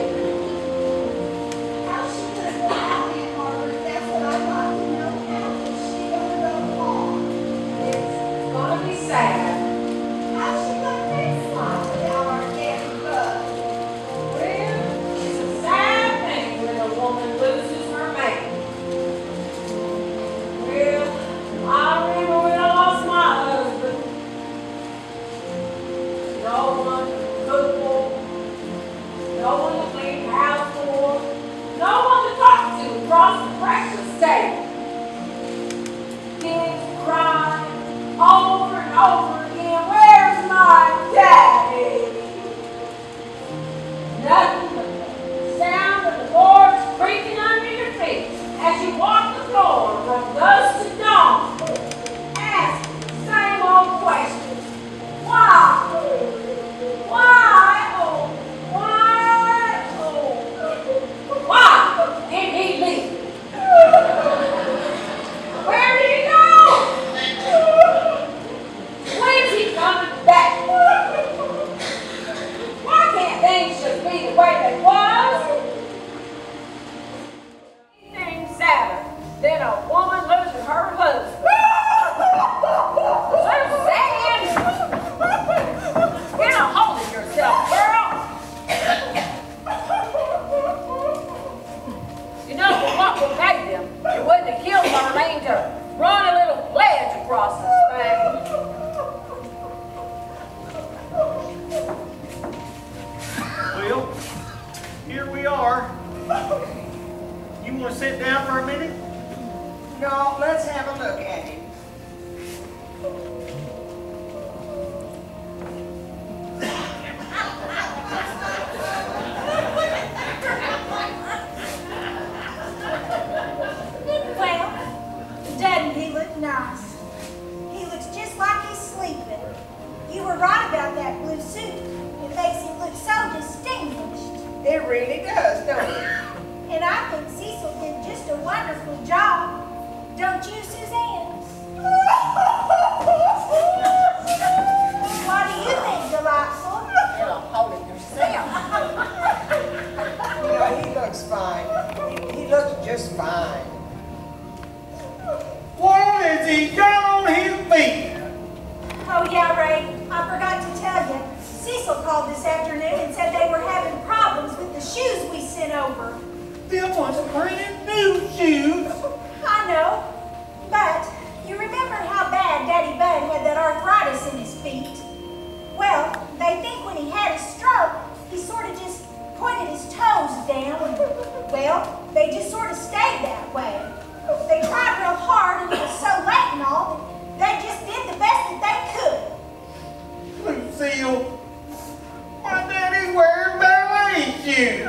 How she gonna go out, Aunt Margaret? That's what I'd like to know. How is she gonna go on? It's gonna be sad. How's she gonna face life without our Daddy Bud? Well, it's a sad thing when a woman loses her man. Well, I remember when I lost my husband. No one to cook for, no one to clean the house for, no one to talk to across the breakfast table. Kids crying over and over again, where's my daddy? Nothing but the sound of the boards creaking under your feet as you walk the floor from dusk to dawn. Ask the same old question. Why? Why? Oh, why? Oh, why did he leave? Where did he go? When's he coming back? Why can't things just be the way they was? Anything sadder than a woman losing her husband. Suzanne! Get a hold of yourself, girl! You know, for what we paid them, it wouldn't have killed Marlene to run a little pledge across this thing. Well, here we are. You want to sit down for a minute? No, let's have a look at him. Well, doesn't he look nice? He looks just like he's sleeping. You were right about that blue suit. It makes him look so distinguished. It really does, don't it? And I think Cecil did just a wonderful job. Don't you, Suzanne? What do you think, Delightful? Get a hold of yourself. You know, he looks fine. He looks just fine. What has he got on his feet? Oh, yeah, Ray. I forgot to tell you. Cecil called this afternoon and said they were having problems with the shoes we sent over. Them was brand new shoes. I know. But you remember how bad Daddy Bud had that arthritis in his feet? Well, they think when he had his stroke, he sort of just pointed his toes down. Well, they just sort of stayed that way. They tried real hard and it was so late and all that they just did the best that they could. Lucille, my daddy's wearing ballet shoes.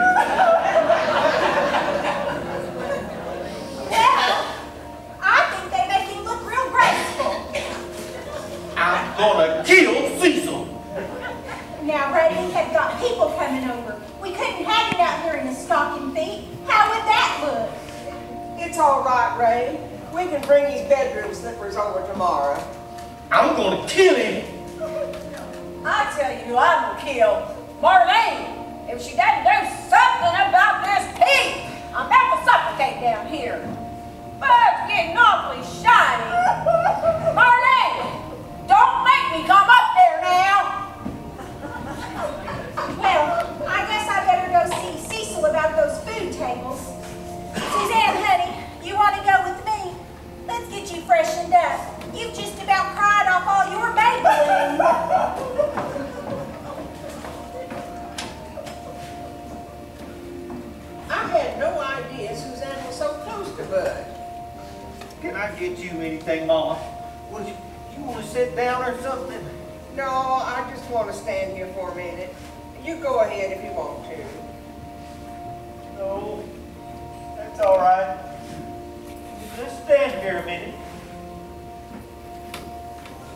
Well, I think they make him look real graceful. I'm gonna kill Cecil. Now, Ray, we have got people coming over. We couldn't have him out here in his stocking feet. How would that look? It's all right, Ray. We can bring his bedroom slippers over tomorrow. I'm gonna kill him. I tell you who I'm gonna kill. Marlene! If she doesn't do something about this heat, I'm about to suffocate down here. Bud's getting awfully shiny. Marlene! Don't make me come up there now! Well, I guess I better go see Cecil about those food tables. Suzanne, honey, you want to go with me? Let's get you freshened up. You've just about cried off all your Maybelline. I had no idea Suzanne was so close to Bud. Can I get you anything, Mama? Would you want to sit down or something? No, I just want to stand here for a minute. You go ahead if you want to. No, that's all right. Just stand here a minute.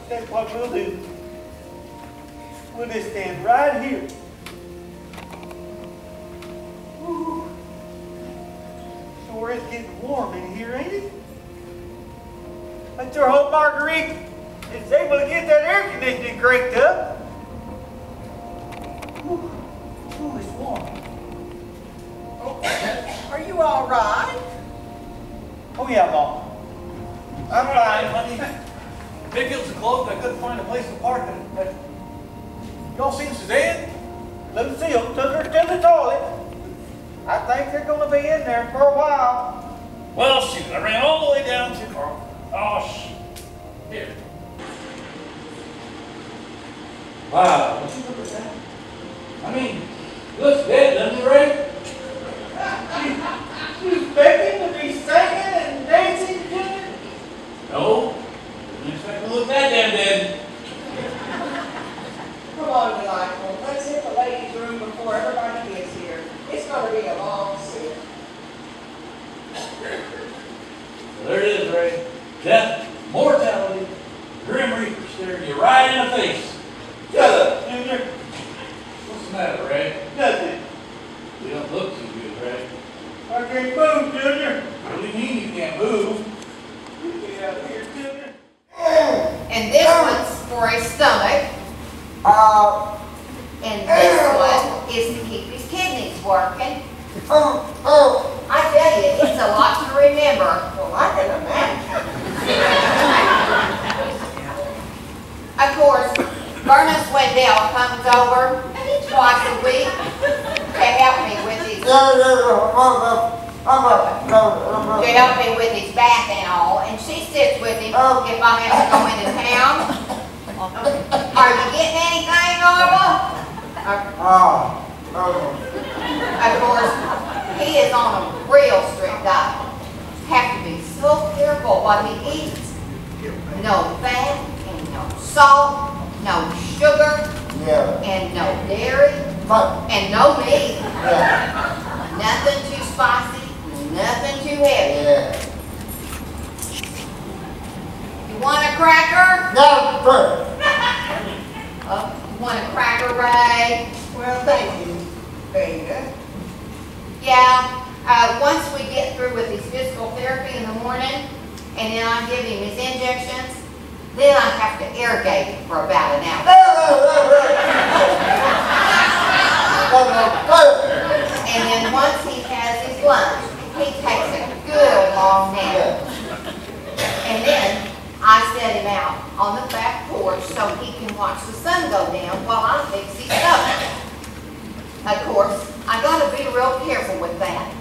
That's what we'll do. We'll just stand right here. Whew. Sure is getting warm in here, ain't it? I sure hope Marguerite is able to get that air conditioning cranked up. Whew. foolish woman. Are you all right? Oh, yeah, Mom. I'm fine, honey. Tickets are closed, I couldn't find a place to park it, but y'all seen Suzanne? Lucille took her to the toilet. I think they're gonna be in there for a while. Well, shoot, I ran all the way down to, here. Wow, would you look at that? I mean, it looks dead, doesn't it, Ray? She's begging to be singing and dancing, Junior. No, didn't expect to look that damn dead. Come on, delightful. Let's hit the ladies' room before everybody gets here. It's gonna be a long sit. There it is, Ray. Death, mortality, grim reaper staring you right in the face. Shut up, Junior. What's the matter, Ray? Nothing. You don't look too good, Ray. I can't move, Junior. What do you mean you can't move? You get out of here, Junior. And this one's for his stomach, and this one is to keep his kidneys working. I tell you, it's a lot to remember. Well, I can imagine. Of course, Vernon Swindell comes over twice a week to help me with his bath and all, and she sits with him if I have to go into town. Are you getting anything, Norval? Of course, he is on a real strict diet. Have to be so careful what he eats. No fat and no salt, no sugar, and no dairy, and no meat. Nothing too spicy, nothing too heavy. You want a cracker? You want a cracker, Ray? Well, thank you, Beta. Yeah, once we get through with his physical therapy in the morning, and then I give him his injections, then I have to irrigate him for about an hour. And then once he has his lunch, he takes a good long nap. And then I set him out on the back porch so he can watch the sun go down while I fix his stomach. Of course, I gotta be real careful with that.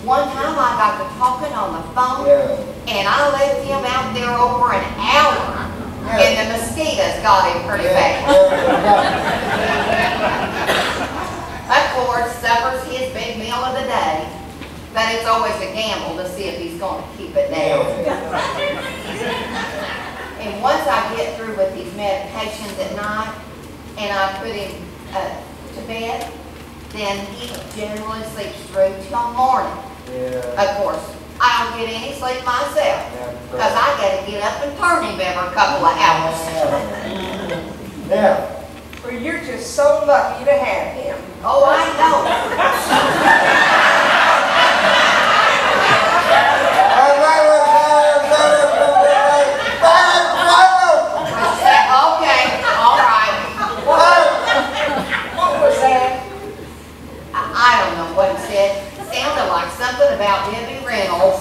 One time I got to talking on the phone, and I left him out there over an hour, and the mosquitoes got him pretty bad. Of course, supper's his big meal of the day, but it's always a gamble to see if he's going to keep it down. And once I get through with these medications at night, and I put him to bed, then he generally sleeps through till morning. Of course, I don't get any sleep myself, because I got to get up and turn him every couple of hours. Well, you're just so lucky to have him. Oh, I know. Okay, all right. What was that? I don't know what he said. It sounded like something about Debbie Reynolds.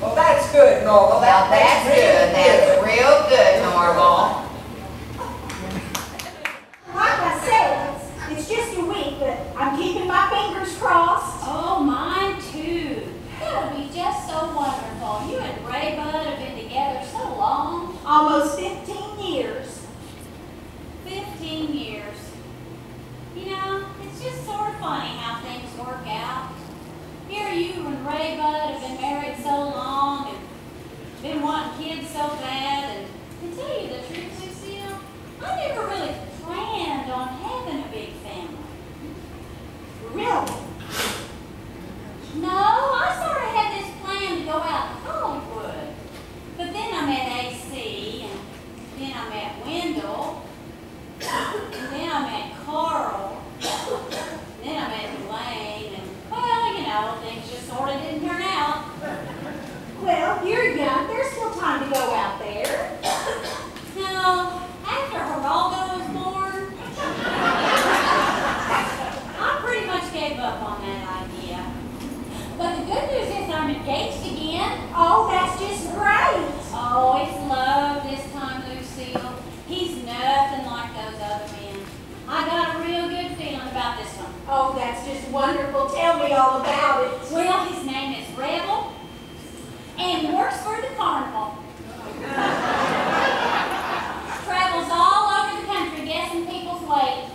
Well, that's good, Norval. Well, that's good. That's real good, Norval. Like I said, it's just a week, but I'm keeping my fingers crossed. Oh, mine too. That'll be just so wonderful. You and Ray Bud have been together so long. Almost 15 years. 15 years. You know, it's just sort of funny how things work out. Here you and Ray Bud have been married so long and been wanting kids so bad. And to tell you the truth, Lucille, I never really planned on having a big family. Really? wonderful. Tell me all about it. Well, his name is Rebel, and he works for the carnival. Travels all over the country guessing people's weight.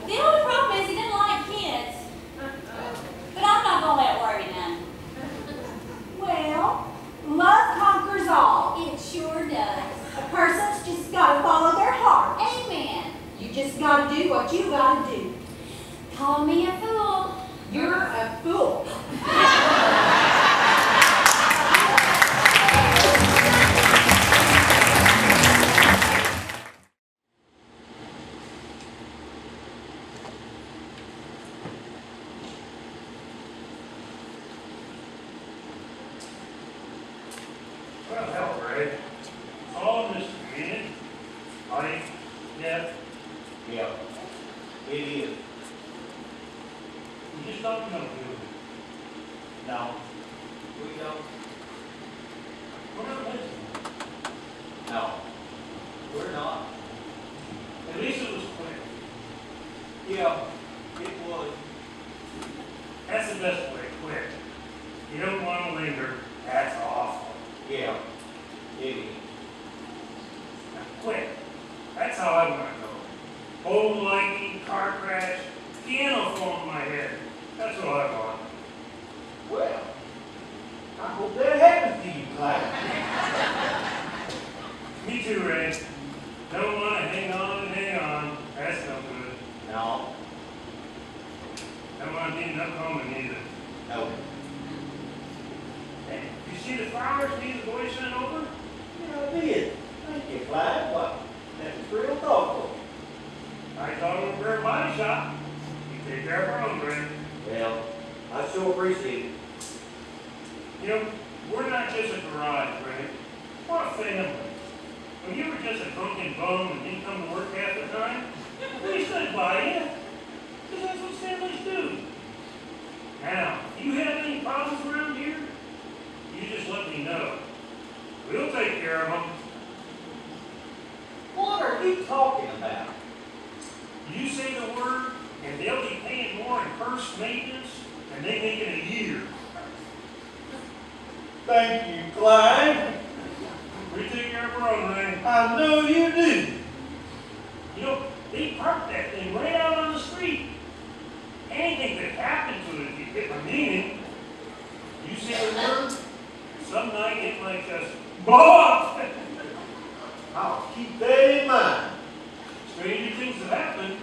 The only problem is he doesn't like kids. But I'm not gonna let worry none. Well, love conquers all. It sure does. A person's just gotta follow their heart. Amen. You just gotta do what you gotta do. Call me a fool. You're a fool. Well, hell, Ray. All this convenient. Light, death. Yeah, it is. You just don't know, do we? No, we don't. We're not listening. No, we're not. At least it was quick. Yeah, it was. That's the best way, quick. You don't want to linger. That's awful. Yeah, it is. Now, quick. That's how I want to go. Old lightning, car crash, piano fall in my head. That's what I want. Well, I hope that happens to you, Clyde. Me too, Ray. Don't want to hang on and hang on. That's no good. No, Don't want to be in Oklahoma either. no. Hey, you see the flowers these boys sent over? Yeah, I did. Thank you, Clyde. What? That's real thoughtful. I thought we were a body shop. You take care of our own, Ray. Well, I sure appreciate it. You know, we're not just a garage, Ray. We're a family. When you were just a drunken bum and didn't come to work half the time, we stood by you. Because that's what families do. Now, if you have any problems around here, you just let me know. We'll take care of them. What are you talking about? You say the word, and they'll be paying more in first maintenance than they make in a year. Thank you, Clyde. We take care of our own, Ray. I know you do. You know, they parked that thing right out on the street. Anything could happen to it if you hit my meaning. You say the word, some night it might just blow up. I'll keep that in mind. Stranger things have happened.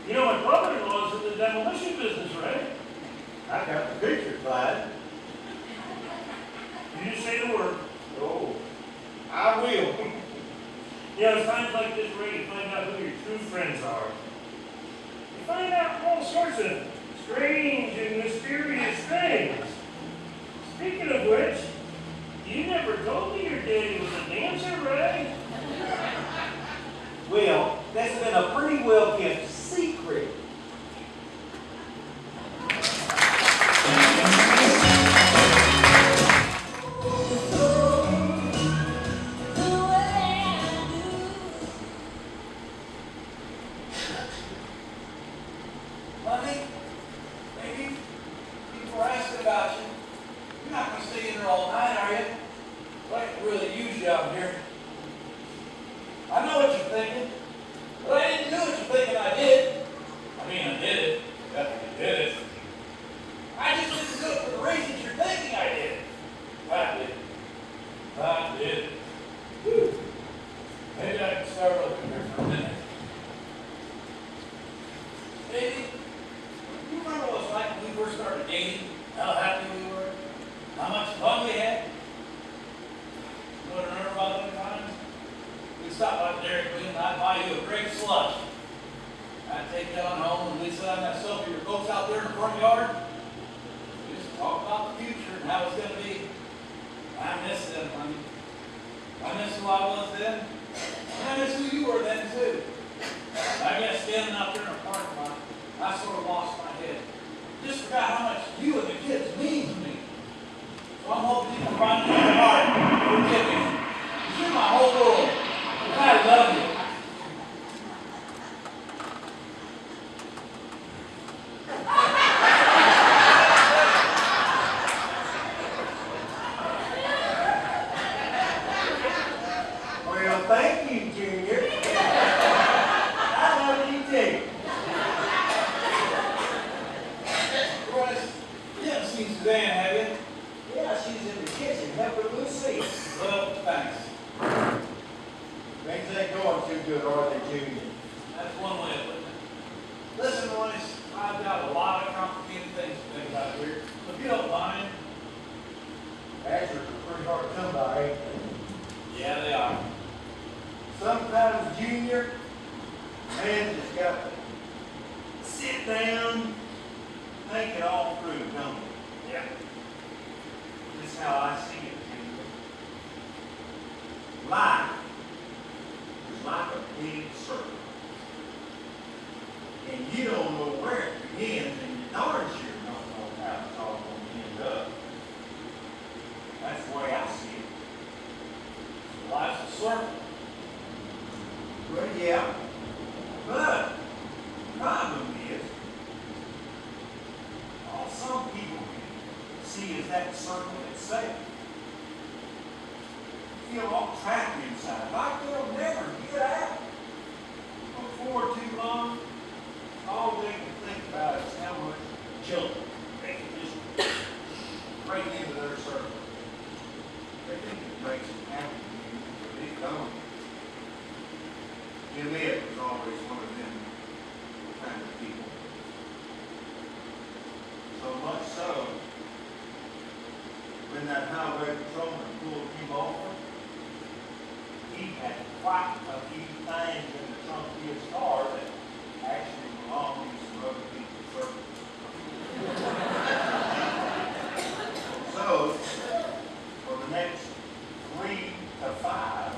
You know, my brother-in-law's in the demolition business, right? I got the picture, Clyde. You just say the word. Oh, I will. You know, it's times like this, Ray, you find out who your true friends are. You find out all sorts of strange and mysterious things. Speaking of which, you never told me your daddy was a dancer, Ray. Well, that's been a pretty well kept secret. Honey, baby, people are asking about you. You're not going to stay in there all night, are you? Well, I could really use you out here. I know what you're thinking, but I didn't do what you're thinking I did. I mean, I did it. Definitely did it. I just didn't do it for the reasons you're thinking I did. I did. I did. Whew. Maybe I can start looking here for a minute. Baby, you remember what it was like when we first started dating? How happy we were? How much fun we had? You want to remember about them times? We'd stop by the Dairy Queen and I'd buy you a great slush. I'd take you on home and we'd sit on that sofa of your folks out there in the front yard. We just talk about the future and how it's going to be. I miss them, honey. I miss who I was then. And I miss who you were then, too. I guess standing out there in the parking lot, I sort of lost my head. Just forgot how much you and the kids mean to me. So I'm hoping you can find me in your heart and forgive me. 'Cause you're my whole world. And I love you. Oh, got to sit down, think it all through, don't you? Yeah. This is how I see it, Junior. Life is like a big circle. And you don't know where it begins, and you darn sure don't know how it's all going to end up. That's the way I see it. So life's a circle. Well, yeah. But the problem is, all some people can see is that circle itself. Feel all trapped inside, like they'll never get out. Before too long, all they can think about is how much junk they can just break into their circle. They think it makes them happy, but it don't. Jim Ed was always one of them kind of people. So much so, when that highway patrolman pulled him over, he had quite a few things in the trunk of his car that actually belonged to some other people's circles. So, for the next 3 to 5,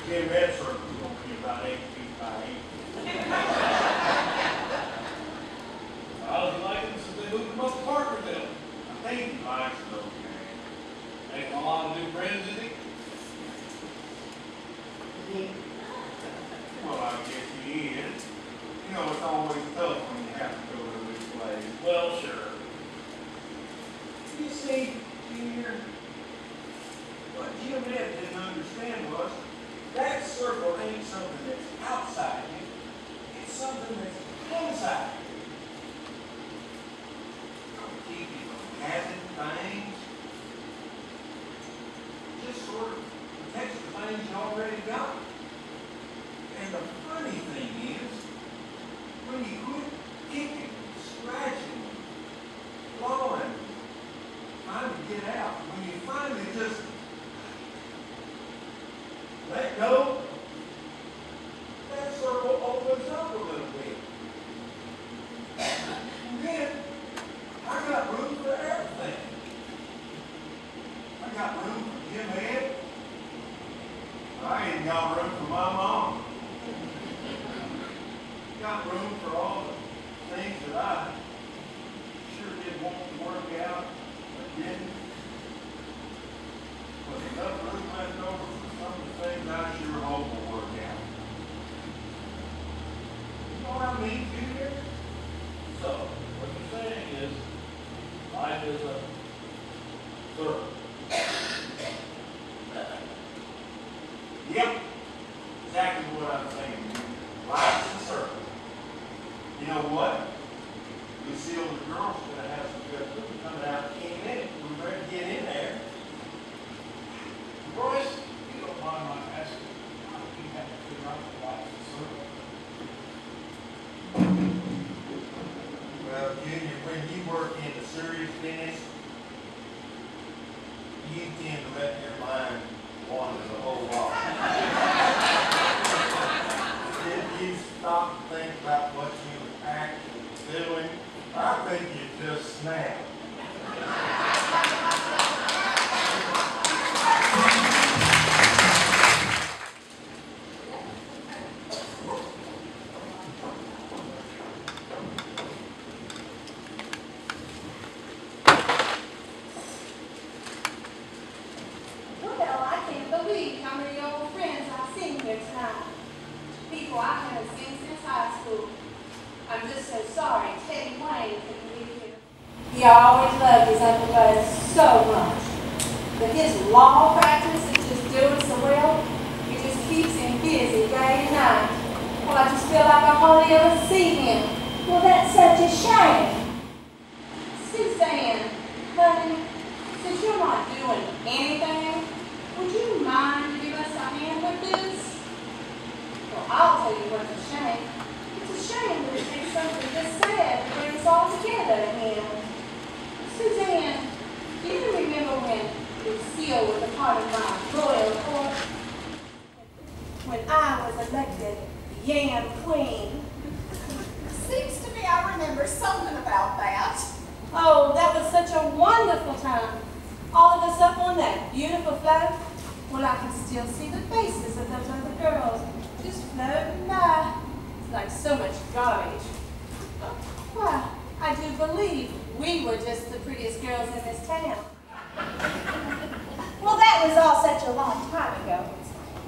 Jim Ed circle is going to be about 8 feet by 8 feet. How's he liking since they moved him up to Parkerville? I think he likes it okay. Making a lot of new friends, is he? Well, I guess he is. You know, it's always tough when you have to go to a new place. Well, sure. You see, Junior, what Jim Ed didn't understand was that circle ain't something that's outside you. It's something that's inside you. Don't keep you from having things. Just sort of protects the things you already got. And the funny thing is, when you quit kicking, scratching, clawing, trying to get out, when you finally just let go, that circle opens up a little bit. And then, I got room for everything. I got room for Jim Ed. I ain't got room for my mom. Got room for all the things that I sure did want to work out, but didn't. But enough room left over for some of the things I sure hope will work out. You know what I mean, Junior? So, what you're saying is, life is a circle. Yep, exactly what I'm saying. Life's a circle. You know what? Lucille and the girls are going to have some good food coming out any minute. We better get in there. Royce, you don't mind my asking, how do you have to figure out the life's a circle? Well, Junior, when you work in the serious business, you tend to let your mind wander a whole lot. If you stop to think about what you actually doing, I think you just snap. Well, I can't believe how many old friends I've seen here tonight. People I haven't seen since high school. I'm just so sorry Teddy Wayne couldn't be here. He always loved his Uncle Bud so much. But his law practice is just doing so well, it just keeps him busy day and night. Well, I just feel like I hardly ever see him. Well, that's such a shame. Suzanne, honey, since you're not doing anything, would you mind giving us a hand with this? Well, I'll tell you what's a shame. It's a shame that it takes something this sad to bring us all together again. Suzanne, do you remember when Lucille was a part of my royal court? When I was elected yam queen. Seems to me I remember something about that. Oh, that was such a wonderful time. All of us up on that beautiful float. Well, I can still see the faces of those other girls just floating by like so much garbage. Why, I do believe we were just the prettiest girls in this town. Well, that was all such a long time ago.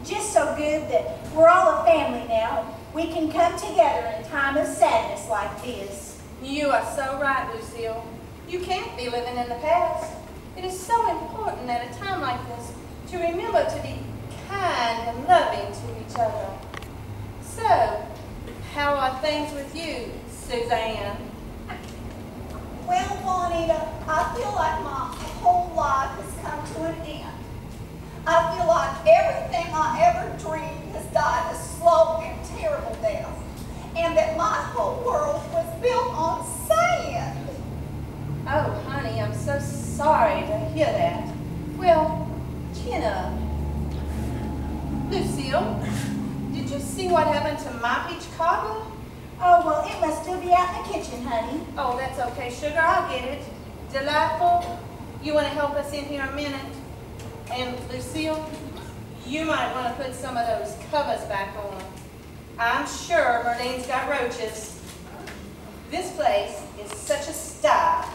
It's just so good that we're all a family now, and we can come together in a time of sadness like this. You are so right, Lucille. You can't be living in the past. It is so important at a time like this to remember to be kind and loving to each other. So, how are things with you, Suzanne? Well, Juanita, I feel like my whole life has come to an end. I feel like everything I ever dreamed has died a slow and terrible death, and that my whole world was built on sand. Oh, honey, I'm so sorry to hear that. Well, Jenna, Lucille, did you see what happened to my peach cobbler? Oh, well, it must still be out in the kitchen, honey. Oh, that's okay, sugar, I'll get it. Delightful, you want to help us in here a minute? And Lucille, you might want to put some of those covers back on. I'm sure Merlene's got roaches. This place is such a style.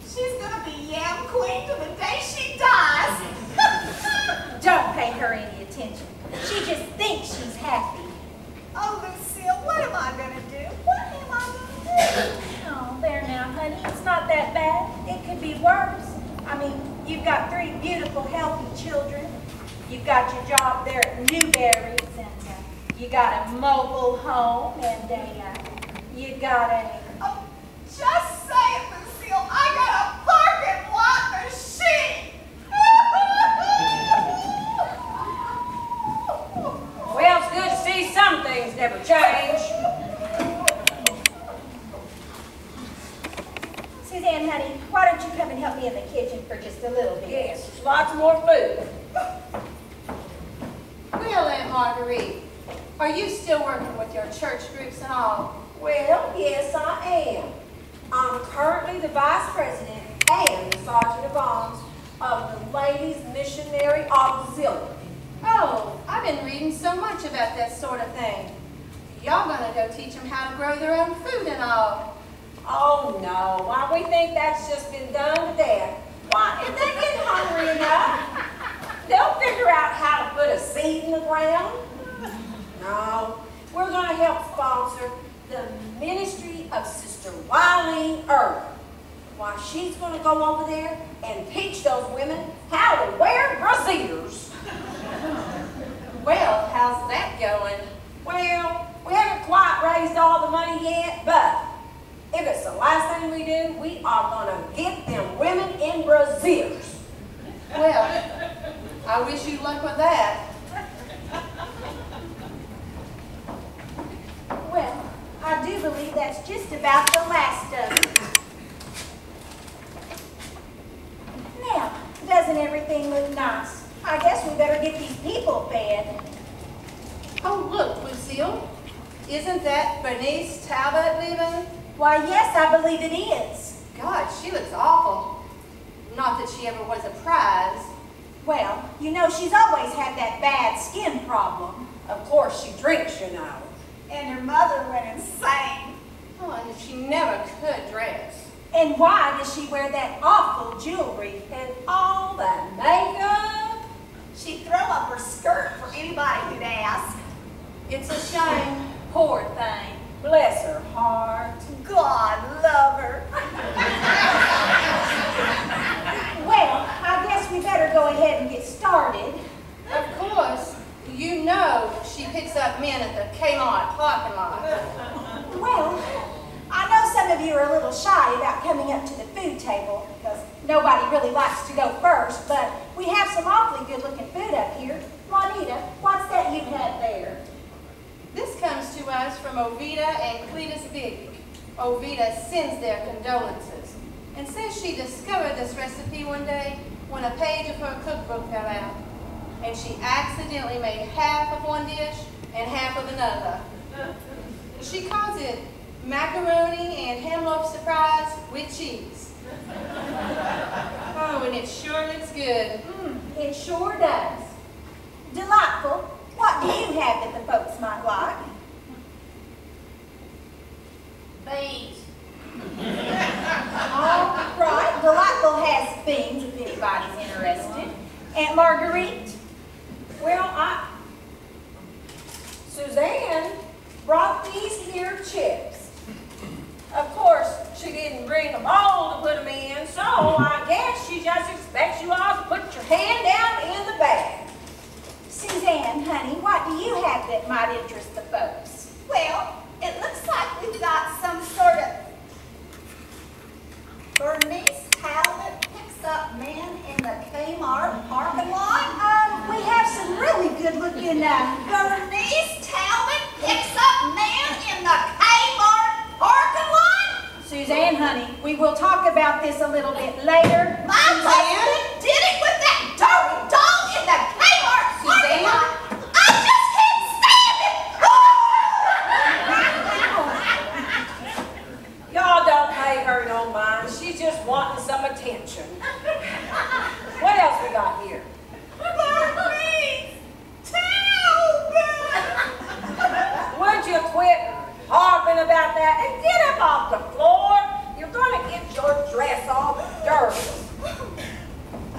She's gonna be yam queen to the day she dies. Don't pay her any attention. She just thinks she's happy. Oh, Lucille, what am I gonna do? What am I gonna do? Oh, there now, honey. It's not that bad. It could be worse. I mean, you've got 3 beautiful, healthy children. You've got your job there at Newberry's, and you got a mobile home, and you got a... Oh, just say it, Lucille. I got a parking lot machine. Well, it's good to see some things never change. Suzanne, honey, why don't you come and help me in the kitchen for just a little bit? Yes, there's lots more food. Well, Aunt Marguerite, are you still working with your church groups and all? Well, yes, I am. I'm currently the vice president and the sergeant of arms of the Ladies Missionary Auxiliary. Oh, I've been reading so much about that sort of thing. Y'all gonna go teach them how to grow their own food and all. Oh, no. Why, we think that's just been done to death. Why, if they get hungry enough, they'll figure out how to put a seed in the ground. No, we're going to help sponsor the ministry of Sister Wileen Earp. Why, she's going to go over there and teach those women how to wear brassieres. Well, how's that going? Well, we haven't quite raised all the money yet, but if it's the last thing we do, we are going to get them women in brassieres. Well, I wish you luck with that. Well, I do believe that's just about the last of it. Now, doesn't everything look nice? I guess we better get these people fed. Oh, look, Lucille. Isn't that Bernice Talbot living? Why, yes, I believe it is. God, she looks awful. Not that she ever was a prize. Well, you know, she's always had that bad skin problem. Of course, she drinks, you know. And her mother went insane. Oh, and she never could dress. And why does she wear that awful jewelry? And all that makeup. She'd throw up her skirt for anybody who'd ask. It's a shame. Poor thing. Bless her heart. God love her. Well, I guess we better go ahead and get started. Of course. You know she picks up men at the Kmart parking lot. Well, I know some of you are a little shy about coming up to the food table because nobody really likes to go first, but we have some awfully good-looking food up here. Juanita, what's that you've had there? This comes to us from Ovita and Cletus Big. Ovita sends their condolences. and says she discovered this recipe one day when a page of her cookbook fell out, and she accidentally made half of one dish and half of another. She calls it macaroni and ham loaf surprise with cheese. Oh, and it sure looks good. It sure does. Delightful. What do you have that the folks might like? Beans. All right. Delightful has beans if anybody's interested. Aunt Marguerite? Well, Suzanne brought these here chips. Of course, she didn't bring a bowl to put them in, so I guess she just expects you all to put your hand down in the bag. Suzanne, honey, what do you have that might interest the folks? Well, it looks like we've got some sort of Bernice Talbot picks up men in the Kmart parking lot. We have some really good-looking, Bernice Talbot picks up men in the Kmart parking lot? Suzanne, honey, we will talk about this a little bit later. My husband did it with that dirty dog in the Kmart parking lot. I just can't stand it. Y'all don't pay her no mind. She's just wanting some attention. What else we got here? Bernice Talbot. Would you quit harping about that and get up off the floor? You're gonna get your dress all dirty.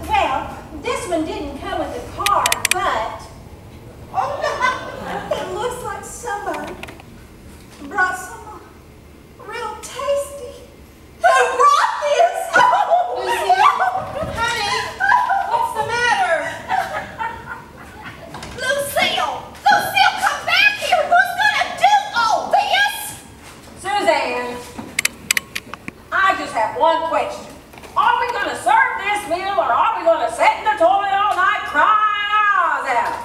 Well, this one didn't come with a card, but it looks like somebody brought some real tasty. Who brought this? Lucille, honey, what's the matter? Lucille, come back here. Who's gonna do all this? Suzanne, I just have one question. Are we gonna serve this meal or are we gonna sit in the toilet all night crying our eyes out?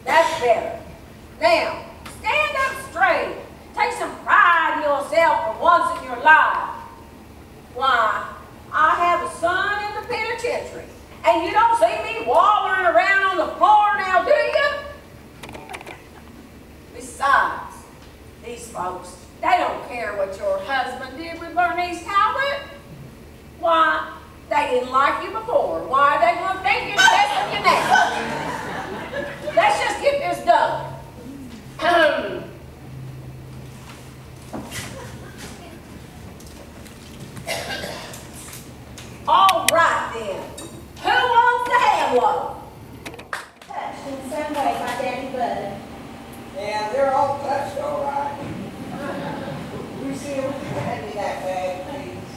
That's better. Now, stand up straight. Take some pride in yourself for once in your life. Why, I have a son in the penitentiary, and you don't see me wallowing around on the floor now, do you? Besides, these folks, they don't care what your husband did with Bernice Talbot. Why, they didn't like you before. Why are they going to think it's best of you now? Let's just get this done. All right then. Who wants the ham loaf? Touched in some way by Daddy Bud. Yeah, they're all touched all right. Lucille, would you hand me that bag, please?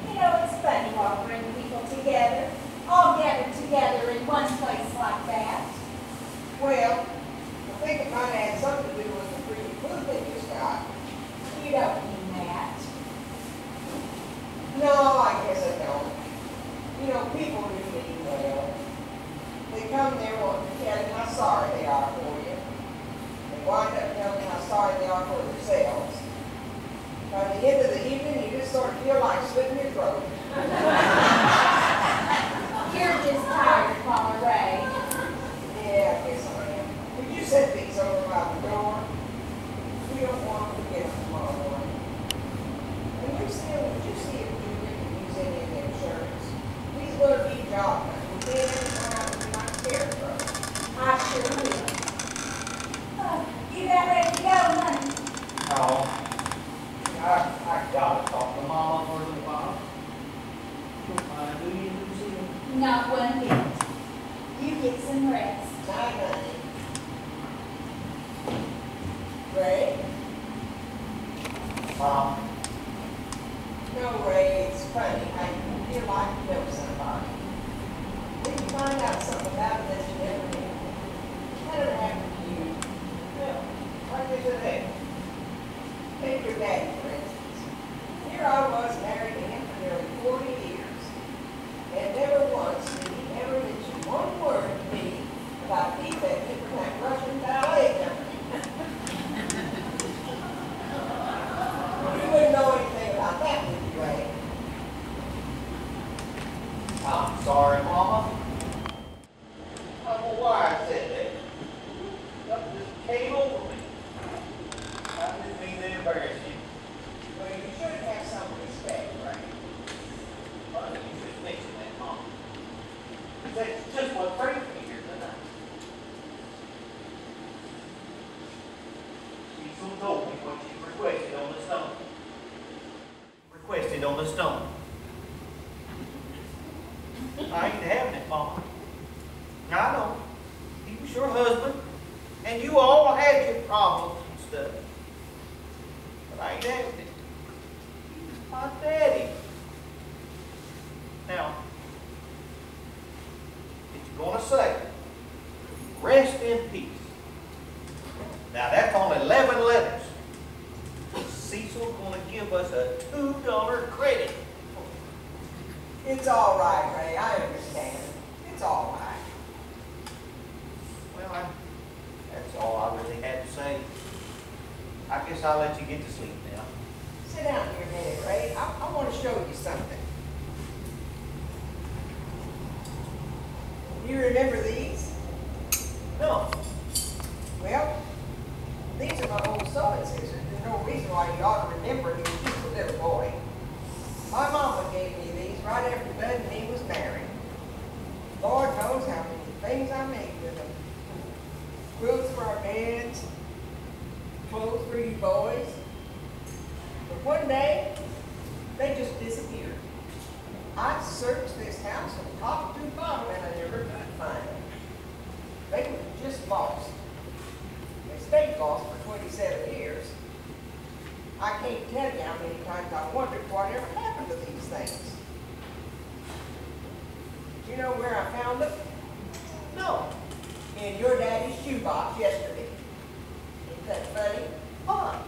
You know, it's funny what bring people together, all gathered together in one place like that. Well, I think it might have had something to do with the free food they just got. You don't mean that. No, I guess I don't. You know, people do mean well. They come there wanting to tell you how sorry they are for you. They wind up telling you how sorry they are for themselves. By the end of the evening, you just sort of feel like slitting your throat. You're just tired, Mama Ray. Yeah, I guess I am. Would you set these over by the door? We don't want to forget them tomorrow morning. And Lucille, would you see if you can use any of them shirts? These will be job nuts. We can't even out of my scarecrow. I sure will. You got ready to go, honey? Oh, I gotta talk to Mama for a little while. Do you, Lucille? Not one bit. You get some rest. Night, honey. Ray? No, Ray, it's funny. I feel like you know somebody. Did you find out something about it that you never knew? How did it happen to you? Well, like this today. Take your daddy, for instance. Here I was married to him for nearly 40 years. And never once did he ever mention one word to me about defecting from that Russian ballet company. You wouldn't know sorry, Mama. I don't know why I said that. Something just came over me. I didn't mean to embarrass you. Well, you should have some respect, right? Funny you should mention that, Mama. That's just what brings me here tonight. Cecil told me what you requested on the stone. Requested on the stone. I ain't having it, Mama. I know. He was your husband, and you all had your problems and stuff. But I ain't having it. He was my daddy. Now, it's gonna say, rest in peace. Now that's on 11 letters. Cecil's gonna give us a $2 credit. It's all right, Ray. I understand. It's all right. Well, that's all I really had to say. I guess I'll let you get to sleep now. Sit down here a minute, Ray. I want to show you something. You remember these? No. Well, these are my old sewing scissors. There's no reason why you ought to remember me when you were a little boy. My mama gave me these right after Bud and me was married. Lord knows how many things I made with them. Quilts for our beds, clothes for you boys. But one day, they just disappeared. I searched this house from top to bottom and I never could find them. They were just lost. They stayed lost for 27 years. I can't tell you how many times I wondered whatever happened to these things. Do you know where I found them? No. In your daddy's shoebox yesterday. Isn't that funny? Why?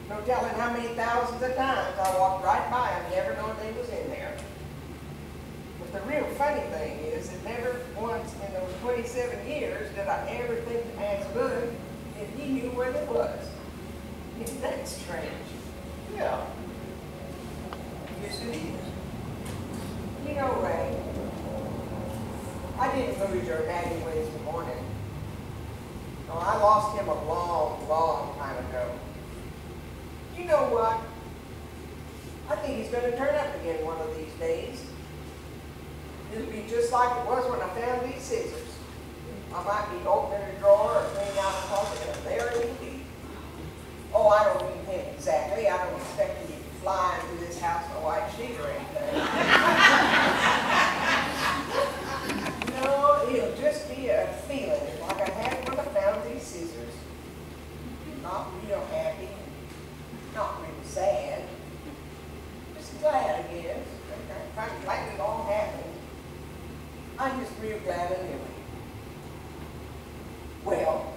No telling how many thousands of times I walked right by them, never knowing they was in there. But the real funny thing is that never once in those 27 years did I ever think to ask Bud if he knew where they was. Isn't that strange? Yeah. Yes, it is. You know, Ray, I didn't lose your daddy Wednesday morning. No, I lost him a long, long time ago. You know what? I think he's going to turn up again one of these days. It'll be just like it was when I found these scissors. I might be opening a drawer or cleaning out a closet, and there it will be. Oh, I don't mean him exactly. I don't expect him to be flying through this house in a white sheet or anything. No, it'll just be a feeling like I had when I found these scissors. Not real happy, not really sad. Just glad, I guess. I'm glad it all happened. I'm just real glad I knew it. Well,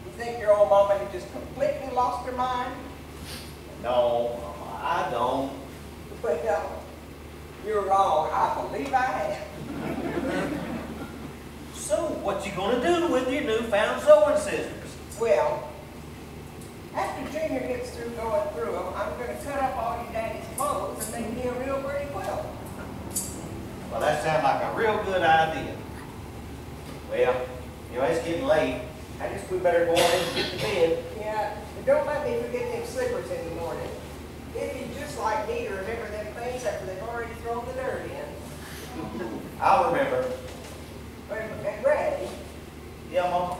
you think your old mama had just completely lost her mind? No, Mama, I don't. Well, you're wrong. I believe I have. So, what you gonna do with your newfound sewing scissors? Well, after Junior gets through going through them, I'm going to cut up all your daddy's clothes and make me a real pretty quilt. Well, that sounds like a real good idea. Well, you know, it's getting late. I guess we better go on and get to bed. Yeah, but don't let me forget them slippers in the morning. If you just like me to remember them things after they've already thrown the dirt in. I'll remember. And Brady, Yeah, Mama?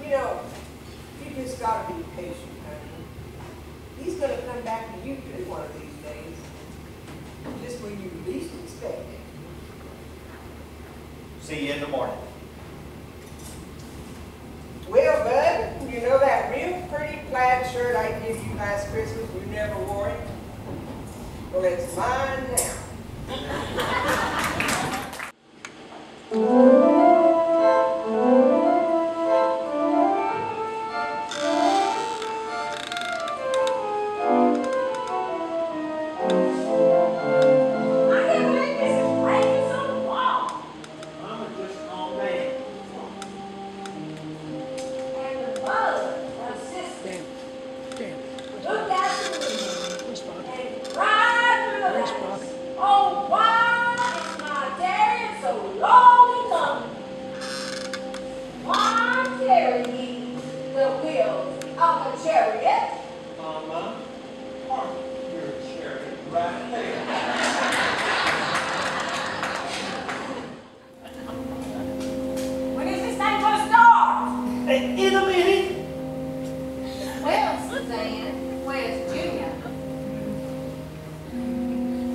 you know, you just got to be patient, honey. He's going to come back to you too one of these days. Just when you least expect it. See you in the morning. Well, Bud, you know that real pretty plaid shirt I gave you last Christmas, you never wore it? Well, it's mine now. I can't believe this is raining so long. Mama, just calm down. And the mother, my sister, looked out the window and cried through the night. Oh, why chariot. Mama, park your chariot right there. When is this thing gonna start? In a minute. Well, Suzanne, where's Junior?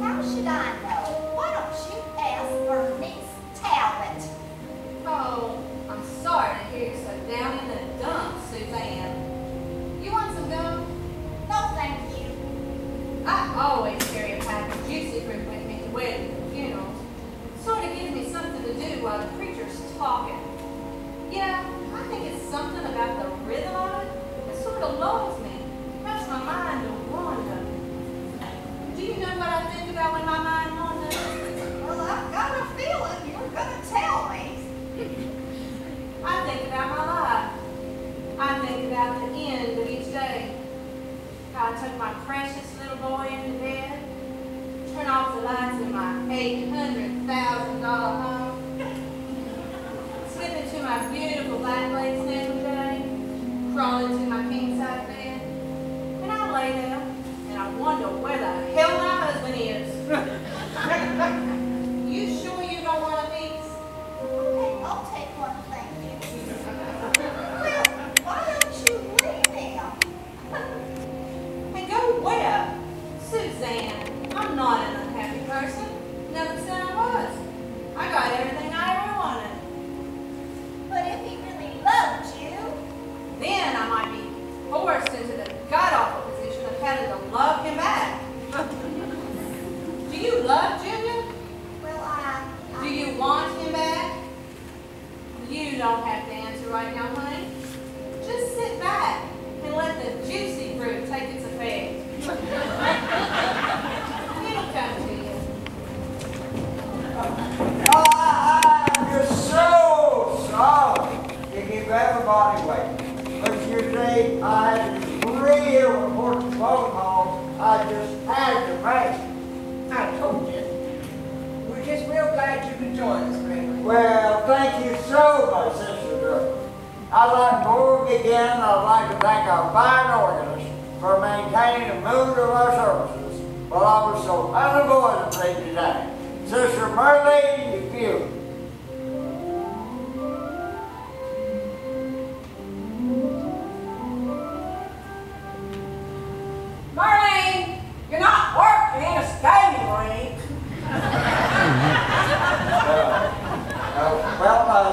How should I know? Why don't you ask Bernice Talbot? Oh, I'm sorry to hear you're so down in the dumps, Suzanne. You want some gum? No, thank you. I always carry a pack of juicy fruit with me to weddings and funerals. Sort of gives me something to do while the preacher's talking. Yeah, I think it's something about the rhythm of it that sort of lulls me, helps my mind to wander. Do you know what I think about when my mind wanders? Well, I've got a feeling you're gonna tell me. I think about my life. I think about the end of each day. How I took my precious little boy into bed, turn off the lights in my $800,000 home, slip into my beautiful black lace negligee, crawl into my king-size bed, and I lay there and I wonder where the hell my husband is. You sure you don't want a piece? Okay, I'll take one, thank you. Well, why don't you leave him? And go where? Suzanne, I'm not an unhappy person. Never said I was. I got everything I ever wanted. But if he really loved you, Then I might be forced into the god-awful position of having to love him back. Do you love Junior? well, Do you want him back? You don't have to answer right now, honey. Just sit back and let the juicy fruit take its effect. It'll come to you. I'm just so sorry to keep everybody waiting. But you see, I had 3 important phone calls I just had to make. I told you. We're just real glad you could join us, Gregory. Well, thank you so much, Sister Drew. I'd like before we begin, I'd like to thank our fine organist for maintaining the mood of our services while I was so unavoidably today. Sister Merlene Pugh. Marlene, you're not working in a skating rink.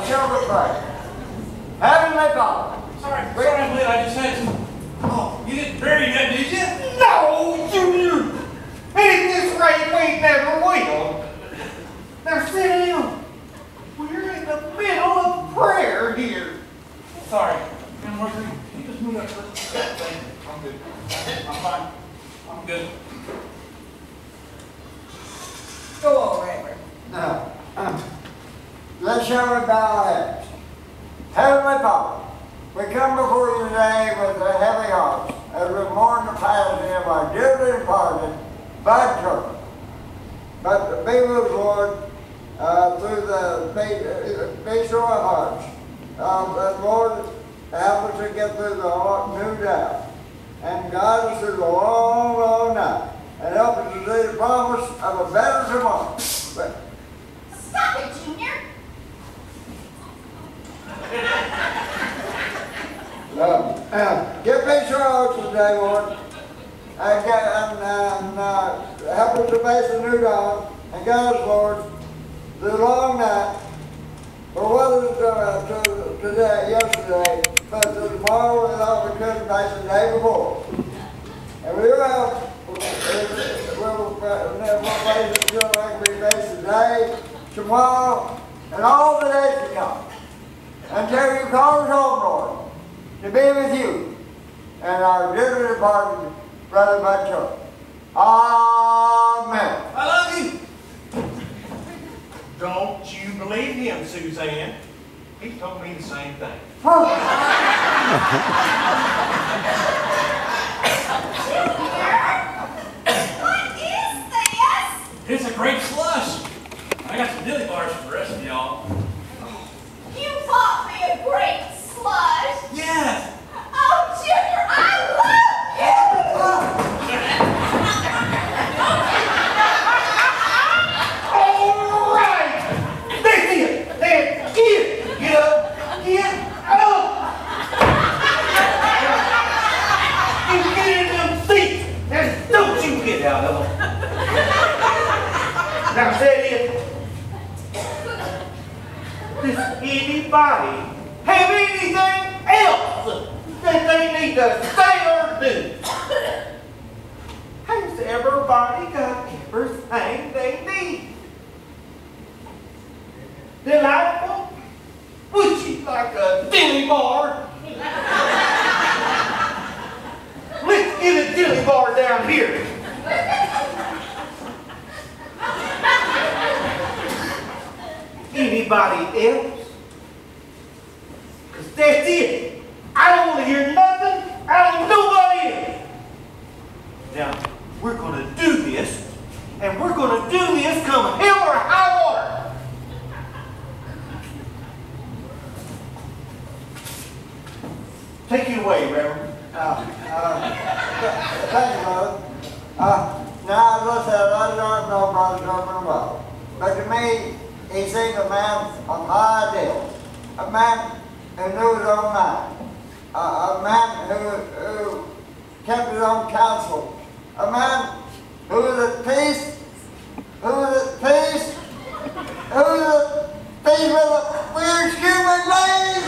Shall we pray? Heavenly Father. Sorry, I'm late. I just had some. Oh, you didn't bury that, did you? No, Junior! And at this rate, we never will. Now sit down. We're in the middle of prayer here. Sorry. Man, Marjorie, can you just move that first? I'm good. I'm fine. I'm good. Go on, Reverend. Now, let's shall we bow our heads. Heavenly Father, we come before you today with a heavy heart as we mourn the passing of our dearly departed Bud Turner. But be with us, Lord, through the peace of our hearts. And Lord, help us to get through the new day and guide us through the long, long night and help us to see the promise of a better tomorrow. But, stop it, Junior. give peace to our hearts today, Lord, and help us to face the new dawn, and guide us, Lord, through the long night. For what is today, yesterday, but tomorrow we thought we couldn't face the day before. And we will face it like we face today, tomorrow, and all the days to come. Until you call us home, Lord, to be with you and our dearly departed Brother Bud Turner. Amen. I love you. Don't you believe him, Suzanne? He told me the same thing. Junior, what is this? It's a great slush. I got some dilly bars for the rest of y'all. You bought me a great slush. Yes. Oh, Junior, I Now said it. Does anybody have anything else that they need to say or do? Has everybody got everything they need? Delightful? Would you like a dilly bar? Let's get a dilly bar down here. Anybody else? Because that's it. I don't want to hear nothing out of nobody else. Now, we're going to do this, and we're going to do this come hell or high water. Take it away, Reverend. Thank you, Mother. Now, listen, I don't know Brother Drummond well, but to me, he seemed a man of high ideals, a man who knew his own mind, a man who kept his own counsel, a man who was at peace, who was at peace with a weird human ways.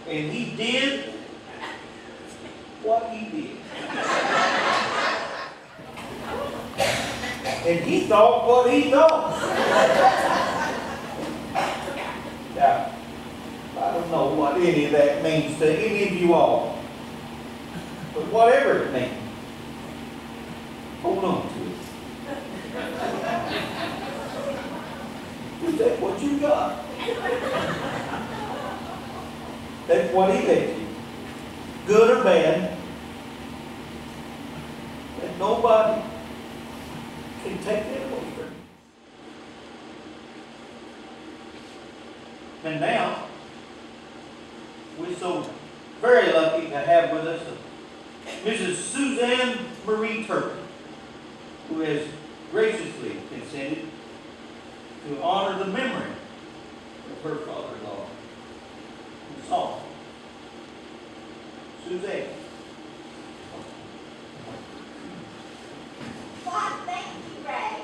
And he did what he did. And he thought what he thought. Now, I don't know what any of that means to any of you all. But whatever it means, hold on to it. Is that what you got? That's what he left you. Good or bad. And nobody can take that away from you. And now, we're so very lucky to have with us Mrs. Suzanne Marie Turpin, who has graciously consented to honor the memory of her father-in-law in song. Suzanne. Why, thank you, Ray.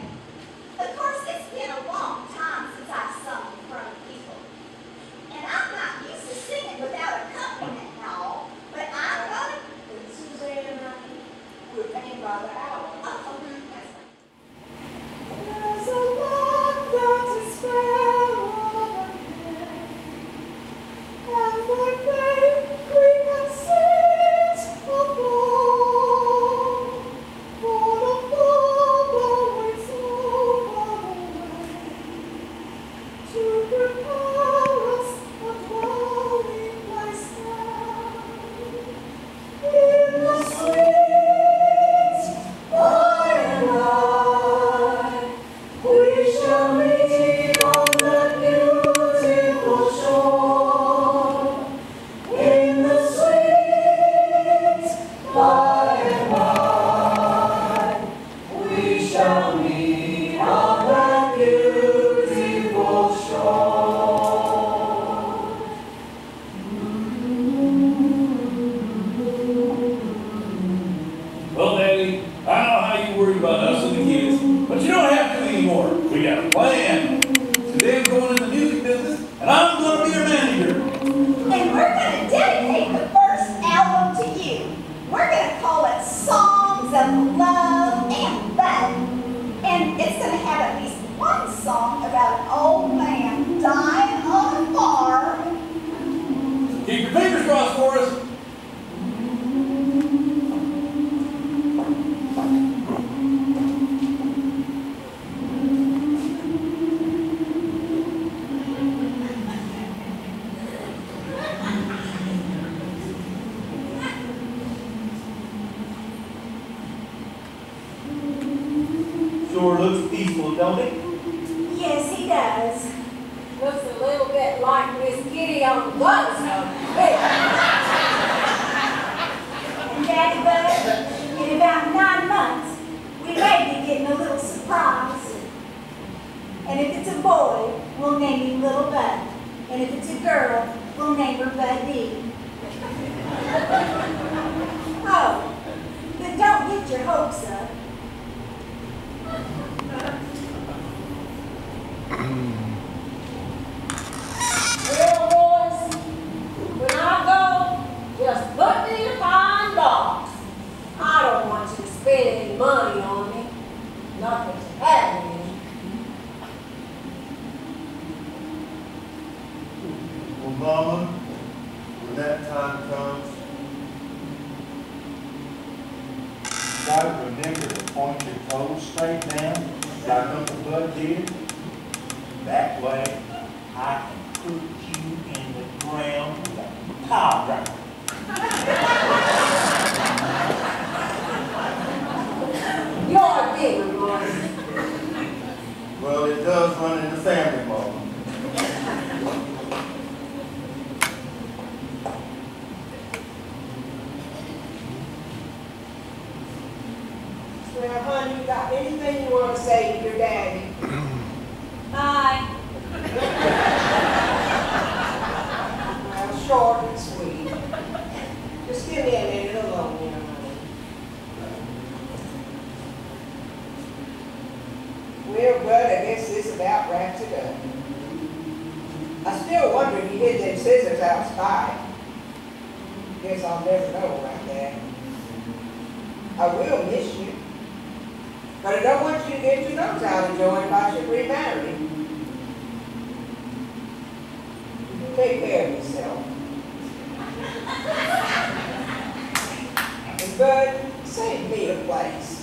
Of course, it's been a long time since I've sung in front of people. And I'm not used to singing without accompaniment and all, but I'm gonna... Suzanne, we're paying by the hour. There's a love that is spell over here, and one day we can see shall meet on that beautiful shore. Well, Daddy, I know how you worry about us and the kids, but you don't have to anymore. We got a plan. Today's going in the music business, and I'm going to be your manager. And we're going to dedicate the first album to you. We're going to call it Songs of Love and Fun. And it's going to have at least one song about an old man dying on a farm. Keep your fingers crossed for us. Sure looks peaceful, don't it? Yes, he does. Looks a little bit like Miss Kitty on the bus. And Daddy Bud, in about 9 months, we may be getting a little surprise. And if it's a boy, we'll name him Little Bud. And if it's a girl, we'll name her Buddy. Oh, but don't get your hopes up. Well, boys, when I go, just put me in a fine box. I don't want you to spend any money on me. Not that you have any. Well, Mama, when that time comes, try to remember to point your toes straight down, like Uncle Bud did. That way, I can put you in the ground with a power driver. You're a big one. Well, it does run in the family, Mama. Well, honey, you got anything you want to say to your daddy? Bye. Well, short and sweet. Just give me a minute alone, you know, honey. Well, Bud, I guess this about wraps it up. I still wonder if you hid them scissors outside. Guess I'll never know about that. I will miss you. But I don't want you to get your nose out of joint if I should remarry. Take care of yourself. And Bud, save me a place.